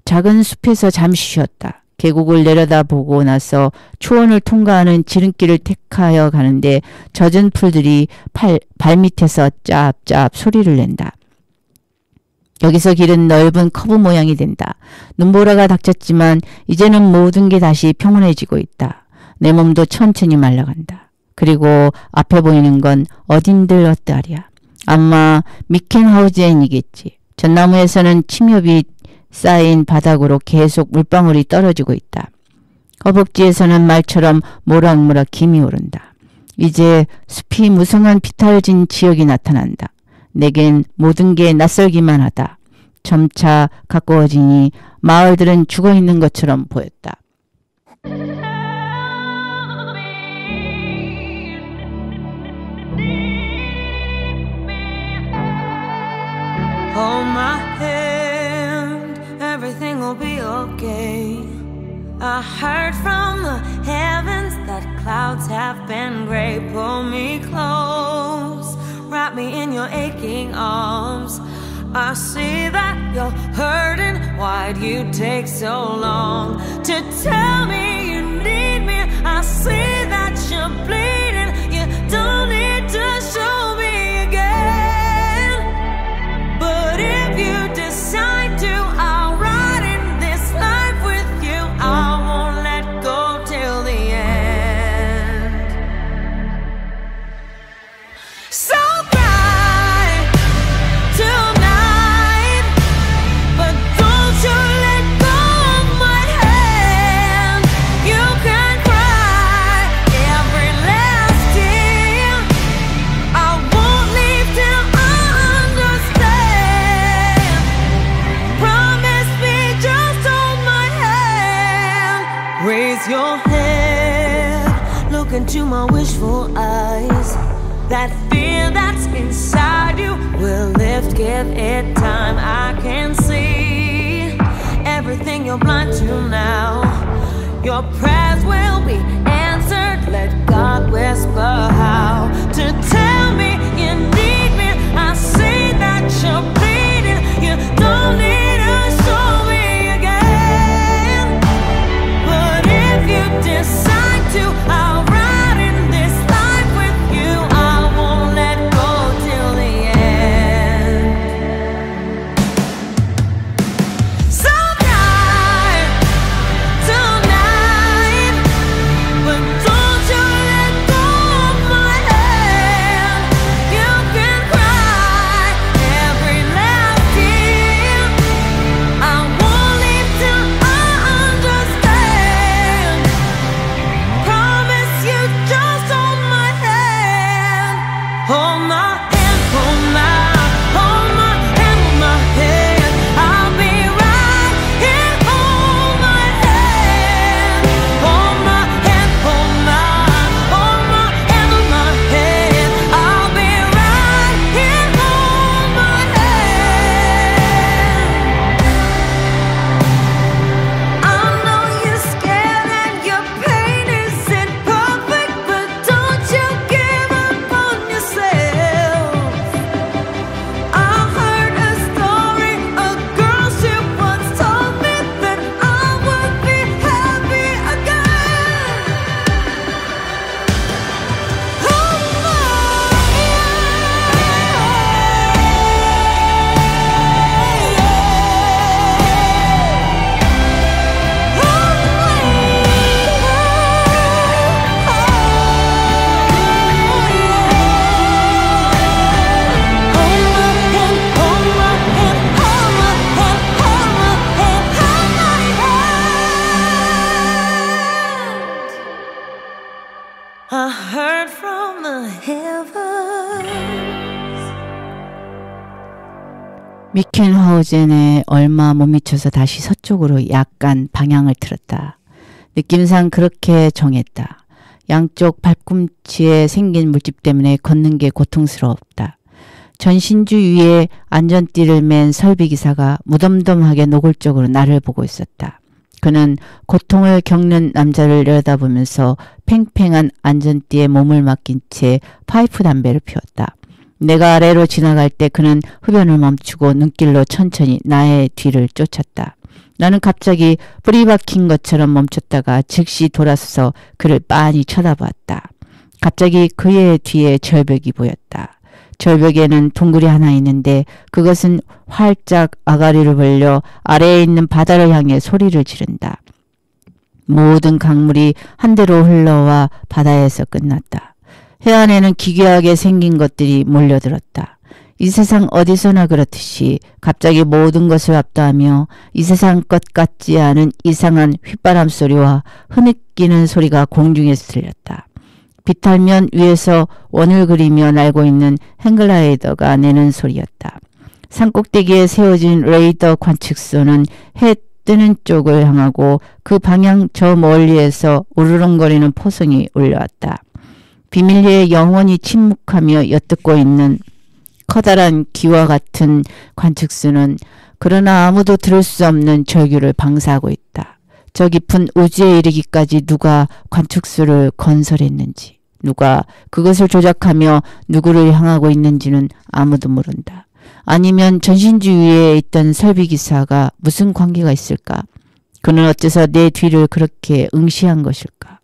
작은 숲에서 잠시 쉬었다. 계곡을 내려다보고 나서 초원을 통과하는 지름길을 택하여 가는데 젖은 풀들이 발밑에서 짭짭 소리를 낸다. 여기서 길은 넓은 커브 모양이 된다. 눈보라가 닥쳤지만 이제는 모든 게 다시 평온해지고 있다. 내 몸도 천천히 말라간다. 그리고 앞에 보이는 건 어딘들 어떠하랴. 아마 미켄하우젠이겠지. 전나무에서는 침엽이 쌓인 바닥으로 계속 물방울이 떨어지고 있다. 허벅지에서는 말처럼 모락모락 김이 오른다. 이제 숲이 무성한 비탈진 지역이 나타난다. 내겐 모든 게 낯설기만 하다. 점차 가까워지니 마을들은 죽어있는 것처럼 보였다. Hold my hand, everything will be okay. I heard from the heavens that clouds have been gray. Pull me close, wrap me in your aching arms. I see that you're hurting. Why'd you take so long to tell me you need me? I see that you're bleeding. You don't need to show me again. But if you decide to, I'll ride in this life with you. I won't let go till the end. So cry tonight, but don't you let go of my hand. You can cry every last tear. I won't leave till I understand. Promise me, just hold my hand. Raise your head, look into my wishful eyes. That fear that's inside you will lift, give it time. I can see everything you're blind to now. Your prayers will be answered. Let God whisper how to tell me you need me. I see that you're bleeding. You don't need to show me again. But if you decide to, I'll ride in this life with you. I won't let go till the end. So cry tonight, but don't you let go of my hand. You can cry every last tear. I won't leave till I understand. Promise you, just hold my hand. Hold my hand, hold my hand, hold my hand. I'll be right here. Hold my hand, hold my hand, hold my hand. I'll be right here. Hold my hand. I know you're scared and your pain isn't perfect, but don't you give up on yourself. I heard a story, a girl she once told me that I would be happy again. Hold my I heard from the heavens. 미켄하우젠에 얼마 못 미쳐서 다시 서쪽으로 약간 방향을 틀었다. 느낌상 그렇게 정했다. 양쪽 발꿈치에 생긴 물집 때문에 걷는 게 고통스럽다. 전신주 위에 안전띠를 맨 설비기사가 무덤덤하게 노골적으로 나를 보고 있었다. 그는 고통을 겪는 남자를 내려다보면서 팽팽한 안전띠에 몸을 맡긴 채 파이프 담배를 피웠다. 내가 아래로 지나갈 때 그는 흡연을 멈추고 눈길로 천천히 나의 뒤를 쫓았다. 나는 갑자기 뿌리 박힌 것처럼 멈췄다가 즉시 돌아서서 그를 빤히 쳐다보았다. 갑자기 그의 뒤에 절벽이 보였다. 절벽에는 동굴이 하나 있는데 그것은 활짝 아가리를 벌려 아래에 있는 바다를 향해 소리를 지른다. 모든 강물이 한대로 흘러와 바다에서 끝났다. 해안에는 기괴하게 생긴 것들이 몰려들었다. 이 세상 어디서나 그렇듯이 갑자기 모든 것을 압도하며 이 세상 것 같지 않은 이상한 휘바람 소리와 흐느끼는 소리가 공중에서 들렸다. 비탈면 위에서 원을 그리며 날고 있는 행글라이더가 내는 소리였다. 산꼭대기에 세워진 레이더 관측소는 해 뜨는 쪽을 향하고 그 방향 저 멀리에서 우르릉거리는 포성이 울려왔다. 비밀리에 영원히 침묵하며 엿듣고 있는 커다란 기와 같은 관측소는 그러나 아무도 들을 수 없는 절규를 방사하고 있다. 저 깊은 우주에 이르기까지 누가 관측소를 건설했는지, 누가 그것을 조작하며 누구를 향하고 있는지는 아무도 모른다. 아니면 전신주위에 있던 설비기사가 무슨 관계가 있을까? 그는 어째서 내 뒤를 그렇게 응시한 것일까?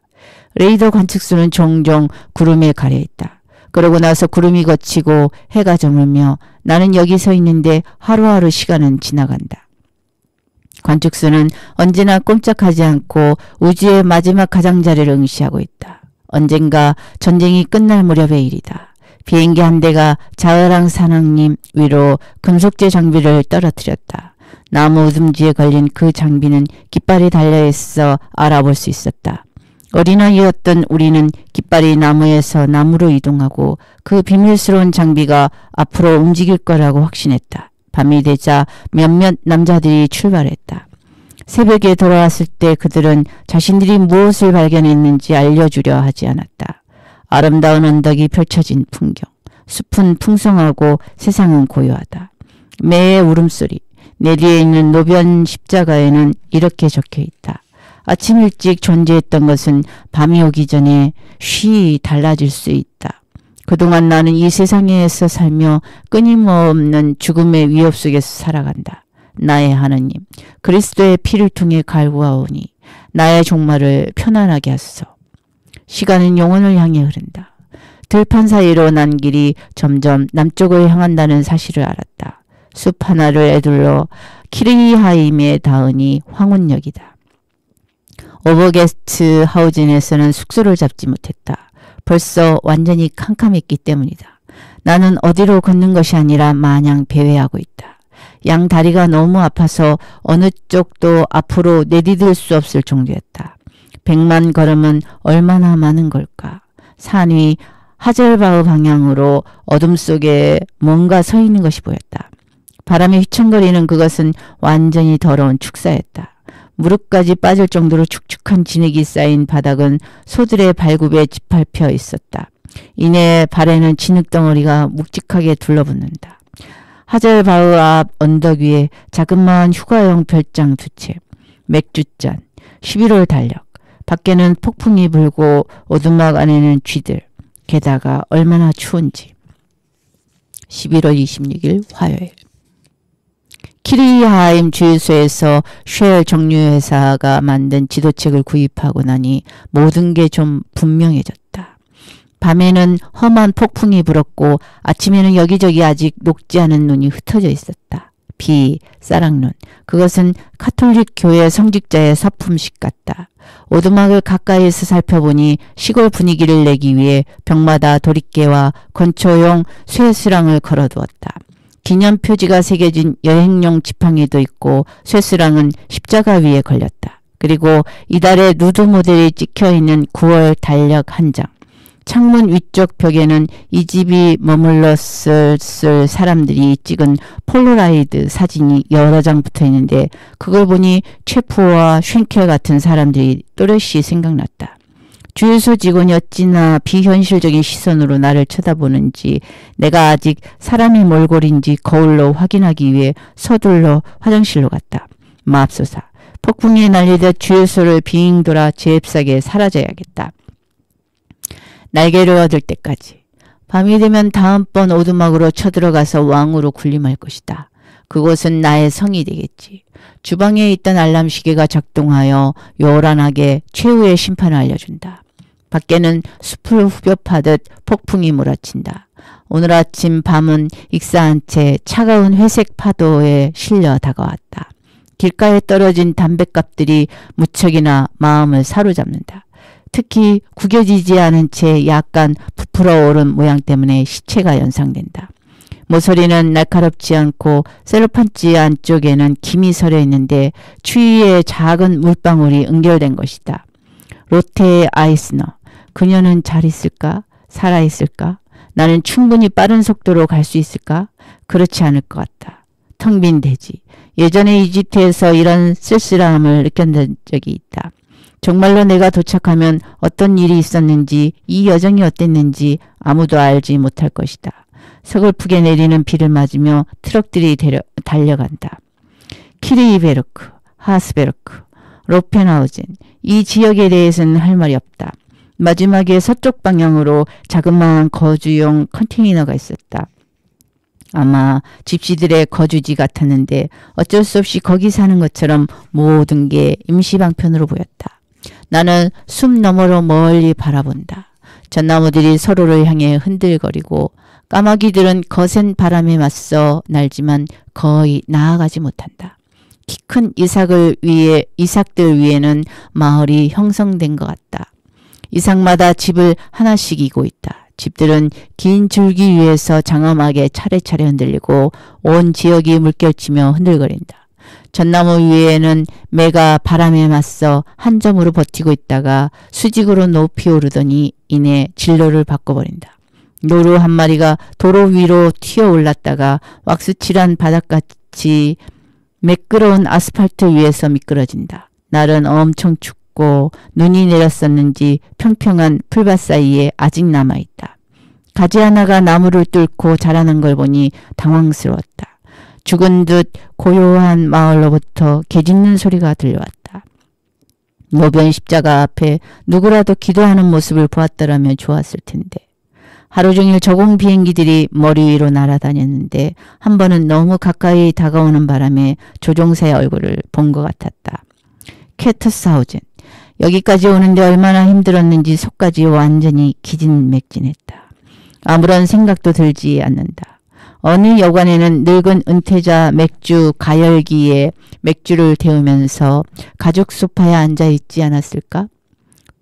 레이더 관측소는 종종 구름에 가려있다. 그러고 나서 구름이 걷히고 해가 저물며 나는 여기 서 있는데 하루하루 시간은 지나간다. 관측소는 언제나 꼼짝하지 않고 우주의 마지막 가장자리를 응시하고 있다. 언젠가 전쟁이 끝날 무렵의 일이다. 비행기 한 대가 자흐랑 산악림 위로 금속제 장비를 떨어뜨렸다. 나무 우듬지에 걸린 그 장비는 깃발이 달려있어 알아볼 수 있었다. 어린아이였던 우리는 깃발이 나무에서 나무로 이동하고 그 비밀스러운 장비가 앞으로 움직일 거라고 확신했다. 밤이 되자 몇몇 남자들이 출발했다. 새벽에 돌아왔을 때 그들은 자신들이 무엇을 발견했는지 알려주려 하지 않았다. 아름다운 언덕이 펼쳐진 풍경. 숲은 풍성하고 세상은 고요하다. 매의 울음소리. 내 뒤에 있는 노변 십자가에는 이렇게 적혀있다. 아침 일찍 존재했던 것은 밤이 오기 전에 쉬이 달라질 수 있다. 그동안 나는 이 세상에서 살며 끊임없는 죽음의 위협 속에서 살아간다. 나의 하느님, 그리스도의 피를 통해 갈구하오니 나의 종말을 편안하게 하소서. 시간은 영혼을 향해 흐른다. 들판 사이로 난 길이 점점 남쪽을 향한다는 사실을 알았다. 숲 하나를 에둘러 키르이하임에 닿으니 황혼역이다. 오버게스트 하우진에서는 숙소를 잡지 못했다. 벌써 완전히 캄캄했기 때문이다. 나는 어디로 걷는 것이 아니라 마냥 배회하고 있다. 양 다리가 너무 아파서 어느 쪽도 앞으로 내디딜 수 없을 정도였다. 100만 걸음은 얼마나 많은 걸까? 산 위 하젤바흐 방향으로 어둠 속에 뭔가 서 있는 것이 보였다. 바람이 휘청거리는 그것은 완전히 더러운 축사였다. 무릎까지 빠질 정도로 축축한 진흙이 쌓인 바닥은 소들의 발굽에 짓밟혀 있었다. 이내 발에는 진흙덩어리가 묵직하게 둘러붙는다. 하젤바흐 앞 언덕 위에 자그마한 휴가용 별장 2채, 맥주잔, 11월 달력, 밖에는 폭풍이 불고 오두막 안에는 쥐들, 게다가 얼마나 추운지. 11월 26일 화요일. 키르이하임 주유소에서 쉘 정유회사가 만든 지도책을 구입하고 나니 모든 게 좀 분명해졌다. 밤에는 험한 폭풍이 불었고 아침에는 여기저기 아직 녹지 않은 눈이 흩어져 있었다. 비, 쌀락눈. 그것은 카톨릭 교회 성직자의 서품식 같다. 오두막을 가까이에서 살펴보니 시골 분위기를 내기 위해 벽마다 도리깨와 건초용 쇠수랑을 걸어두었다. 기념 표지가 새겨진 여행용 지팡이도 있고 쇠수랑은 십자가 위에 걸렸다. 그리고 이달의 누드 모델이 찍혀있는 9월 달력 한 장. 창문 위쪽 벽에는 이 집이 머물렀을 사람들이 찍은 폴라로이드 사진이 여러 장 붙어있는데 그걸 보니 체프와 쉔켈 같은 사람들이 또렷이 생각났다. 주유소 직원이 어찌나 비현실적인 시선으로 나를 쳐다보는지 내가 아직 사람의 몰골인지 거울로 확인하기 위해 서둘러 화장실로 갔다. 맙소사. 폭풍이 날리듯 주유소를 빙 돌아 잽싸게 사라져야겠다. 날개를 얻을 때까지. 밤이 되면 다음번 오두막으로 쳐들어가서 왕으로 군림할 것이다. 그곳은 나의 성이 되겠지. 주방에 있던 알람 시계가 작동하여 요란하게 최후의 심판을 알려준다. 밖에는 숲을 후벼 파듯 폭풍이 몰아친다. 오늘 아침 밤은 익사한 채 차가운 회색 파도에 실려 다가왔다. 길가에 떨어진 담뱃갑들이 무척이나 마음을 사로잡는다. 특히 구겨지지 않은 채 약간 부풀어 오른 모양 때문에 시체가 연상된다. 모서리는 날카롭지 않고 셀로판지 안쪽에는 김이 서려 있는데 추위에 작은 물방울이 응결된 것이다. 로테 아이스너. 그녀는 잘 있을까? 살아 있을까? 나는 충분히 빠른 속도로 갈 수 있을까? 그렇지 않을 것 같다. 텅 빈 대지. 예전에 이집트에서 이런 쓸쓸함을 느꼈던 적이 있다. 정말로 내가 도착하면 어떤 일이 있었는지 이 여정이 어땠는지 아무도 알지 못할 것이다. 서글프게 내리는 비를 맞으며 트럭들이 달려간다. 키르이베르크, 하스베르크, 로펜하우젠. 이 지역에 대해서는 할 말이 없다. 마지막에 서쪽 방향으로 자그마한 거주용 컨테이너가 있었다. 아마 집시들의 거주지 같았는데 어쩔 수 없이 거기 사는 것처럼 모든 게 임시방편으로 보였다. 나는 숲 너머로 멀리 바라본다. 전나무들이 서로를 향해 흔들거리고 까마귀들은 거센 바람에 맞서 날지만 거의 나아가지 못한다. 키 큰 이삭들 위에는 마을이 형성된 것 같다. 이삭마다 집을 하나씩 이고 있다. 집들은 긴 줄기 위에서 장엄하게 차례차례 흔들리고 온 지역이 물결치며 흔들거린다. 전나무 위에는 매가 바람에 맞서 한 점으로 버티고 있다가 수직으로 높이 오르더니 이내 진로를 바꿔버린다. 노루 한 마리가 도로 위로 튀어 올랐다가 왁스칠한 바닥같이 매끄러운 아스팔트 위에서 미끄러진다. 날은 엄청 춥고 눈이 내렸었는지 평평한 풀밭 사이에 아직 남아있다. 가지 하나가 나무를 뚫고 자라는 걸 보니 당황스러웠다. 죽은 듯 고요한 마을로부터 개 짖는 소리가 들려왔다. 노변 십자가 앞에 누구라도 기도하는 모습을 보았더라면 좋았을 텐데. 하루 종일 저공 비행기들이 머리 위로 날아다녔는데 한 번은 너무 가까이 다가오는 바람에 조종사의 얼굴을 본 것 같았다. 캐터사우젠. 여기까지 오는데 얼마나 힘들었는지 속까지 완전히 기진맥진했다. 아무런 생각도 들지 않는다. 어느 여관에는 늙은 은퇴자 맥주 가열기에 맥주를 데우면서 가죽 소파에 앉아있지 않았을까?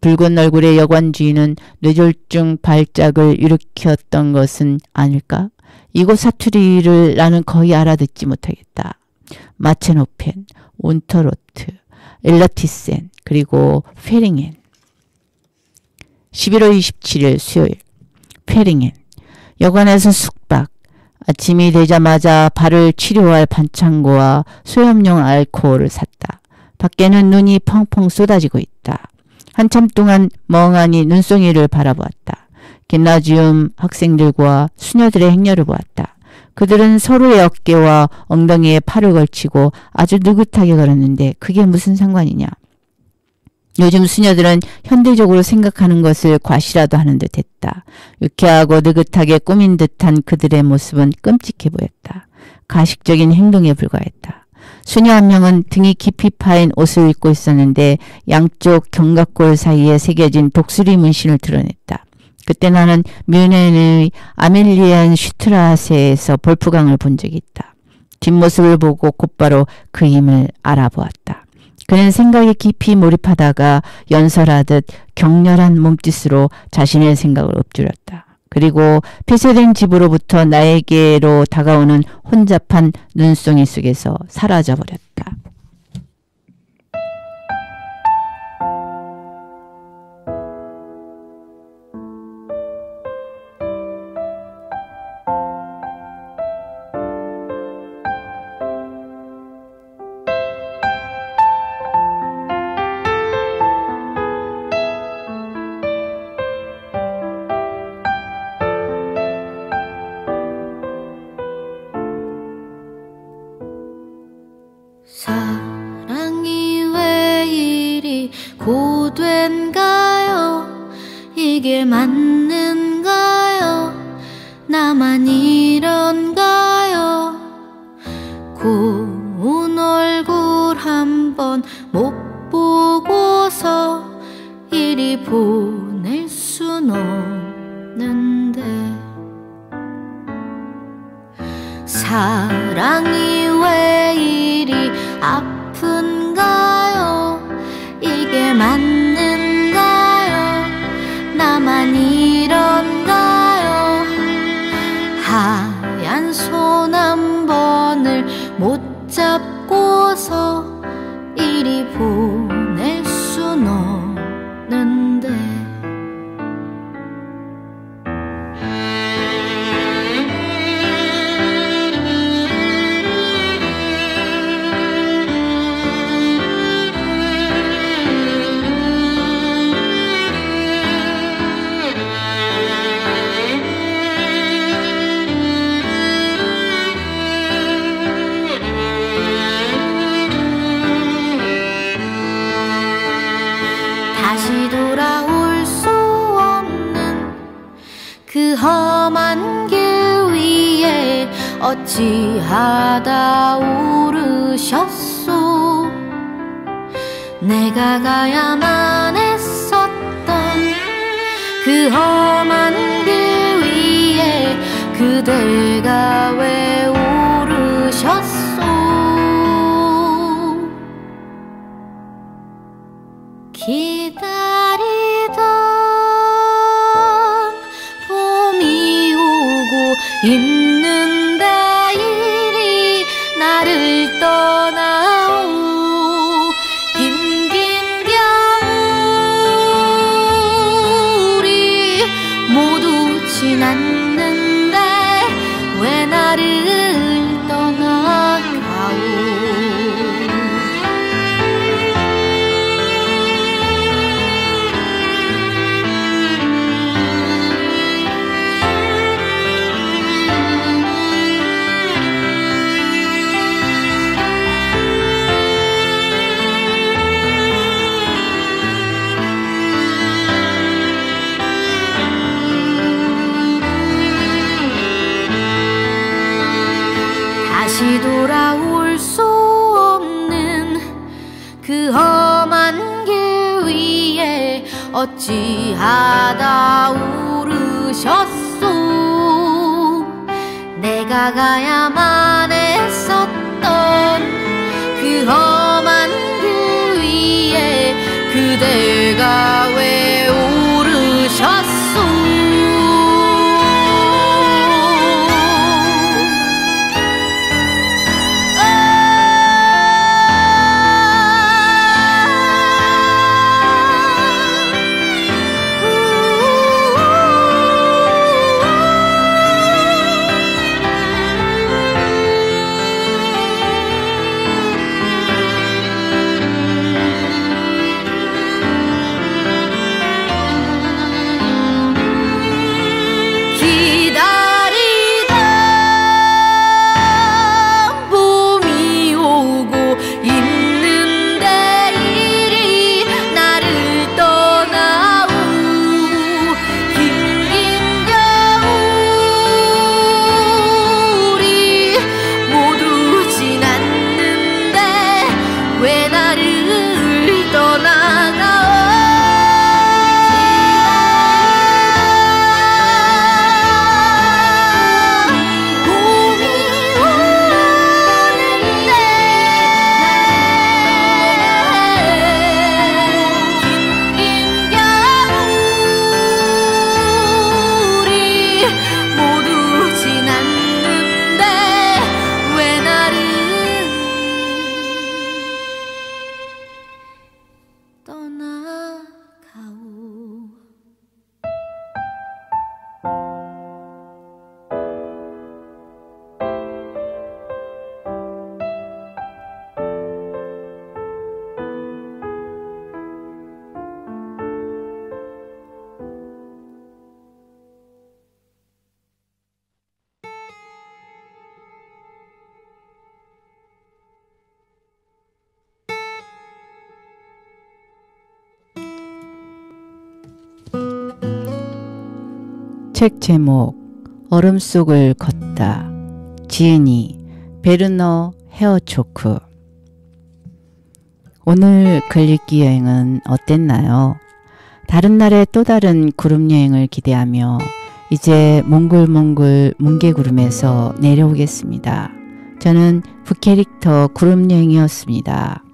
붉은 얼굴의 여관 주인은 뇌졸중 발작을 일으켰던 것은 아닐까? 이곳 사투리를 나는 거의 알아듣지 못하겠다. 마체노펜, 온터로트, 엘라티센, 그리고 페링엔. 11월 27일 수요일. 페링엔. 여관에서 숙박. 아침이 되자마자 발을 치료할 반창고와 소염용 알코올을 샀다. 밖에는 눈이 펑펑 쏟아지고 있다. 한참 동안 멍하니 눈송이를 바라보았다. 김나지움 학생들과 수녀들의 행렬을 보았다. 그들은 서로의 어깨와 엉덩이에 팔을 걸치고 아주 느긋하게 걸었는데 그게 무슨 상관이냐. 요즘 수녀들은 현대적으로 생각하는 것을 과시라도 하는 듯 했다. 유쾌하고 느긋하게 꾸민 듯한 그들의 모습은 끔찍해 보였다. 가식적인 행동에 불과했다. 수녀 한 명은 등이 깊이 파인 옷을 입고 있었는데 양쪽 견갑골 사이에 새겨진 독수리 문신을 드러냈다. 그때 나는 뮌헨의 아멜리안 슈트라세에서 볼프강을 본 적이 있다. 뒷모습을 보고 곧바로 그 힘을 알아보았다. 그는 생각에 깊이 몰입하다가 연설하듯 격렬한 몸짓으로 자신의 생각을 읊조렸다. 그리고 폐쇄된 집으로부터 나에게로 다가오는 혼잡한 눈송이 속에서 사라져버렸다. 사랑이 왜 이리 고된가요? 이게 맞는가요? 나만 이런가요? 고운 얼굴 한번 못 보고서 이리 보낼 순 없는데 사랑이 왜 이리 아픈가요? 이게 맞는가요? 나만 이런가요? 하얀 손 한 번을 못 잡고서 이리 보낼 순 없는데 다시 돌아올 수 없는 그 험한 길 위에 어찌하다 오르셨소. 내가 가야만 했었던 그 험한 길 위에 그대가 왜 오르셨소. 기다리던 봄이 오고 있는데 이리 나를 떠나오. 긴긴 겨울이 모두 지났는데 왜 나를 떠나가오. 다시 돌아올 수 없는 그 험한 길 위에 어찌하다 오르셨소. 내가 가야만 했었던 그 험한 길 위에 그대가 왜 오르셨소. 책 제목 얼음 속을 걷다. 지은이 베르너 헤어초크. 오늘 글읽기 여행은 어땠나요? 다른 날의 또 다른 구름 여행을 기대하며 이제 몽글몽글 뭉게구름에서 내려오겠습니다. 저는 북캐릭터 구름 여행이었습니다.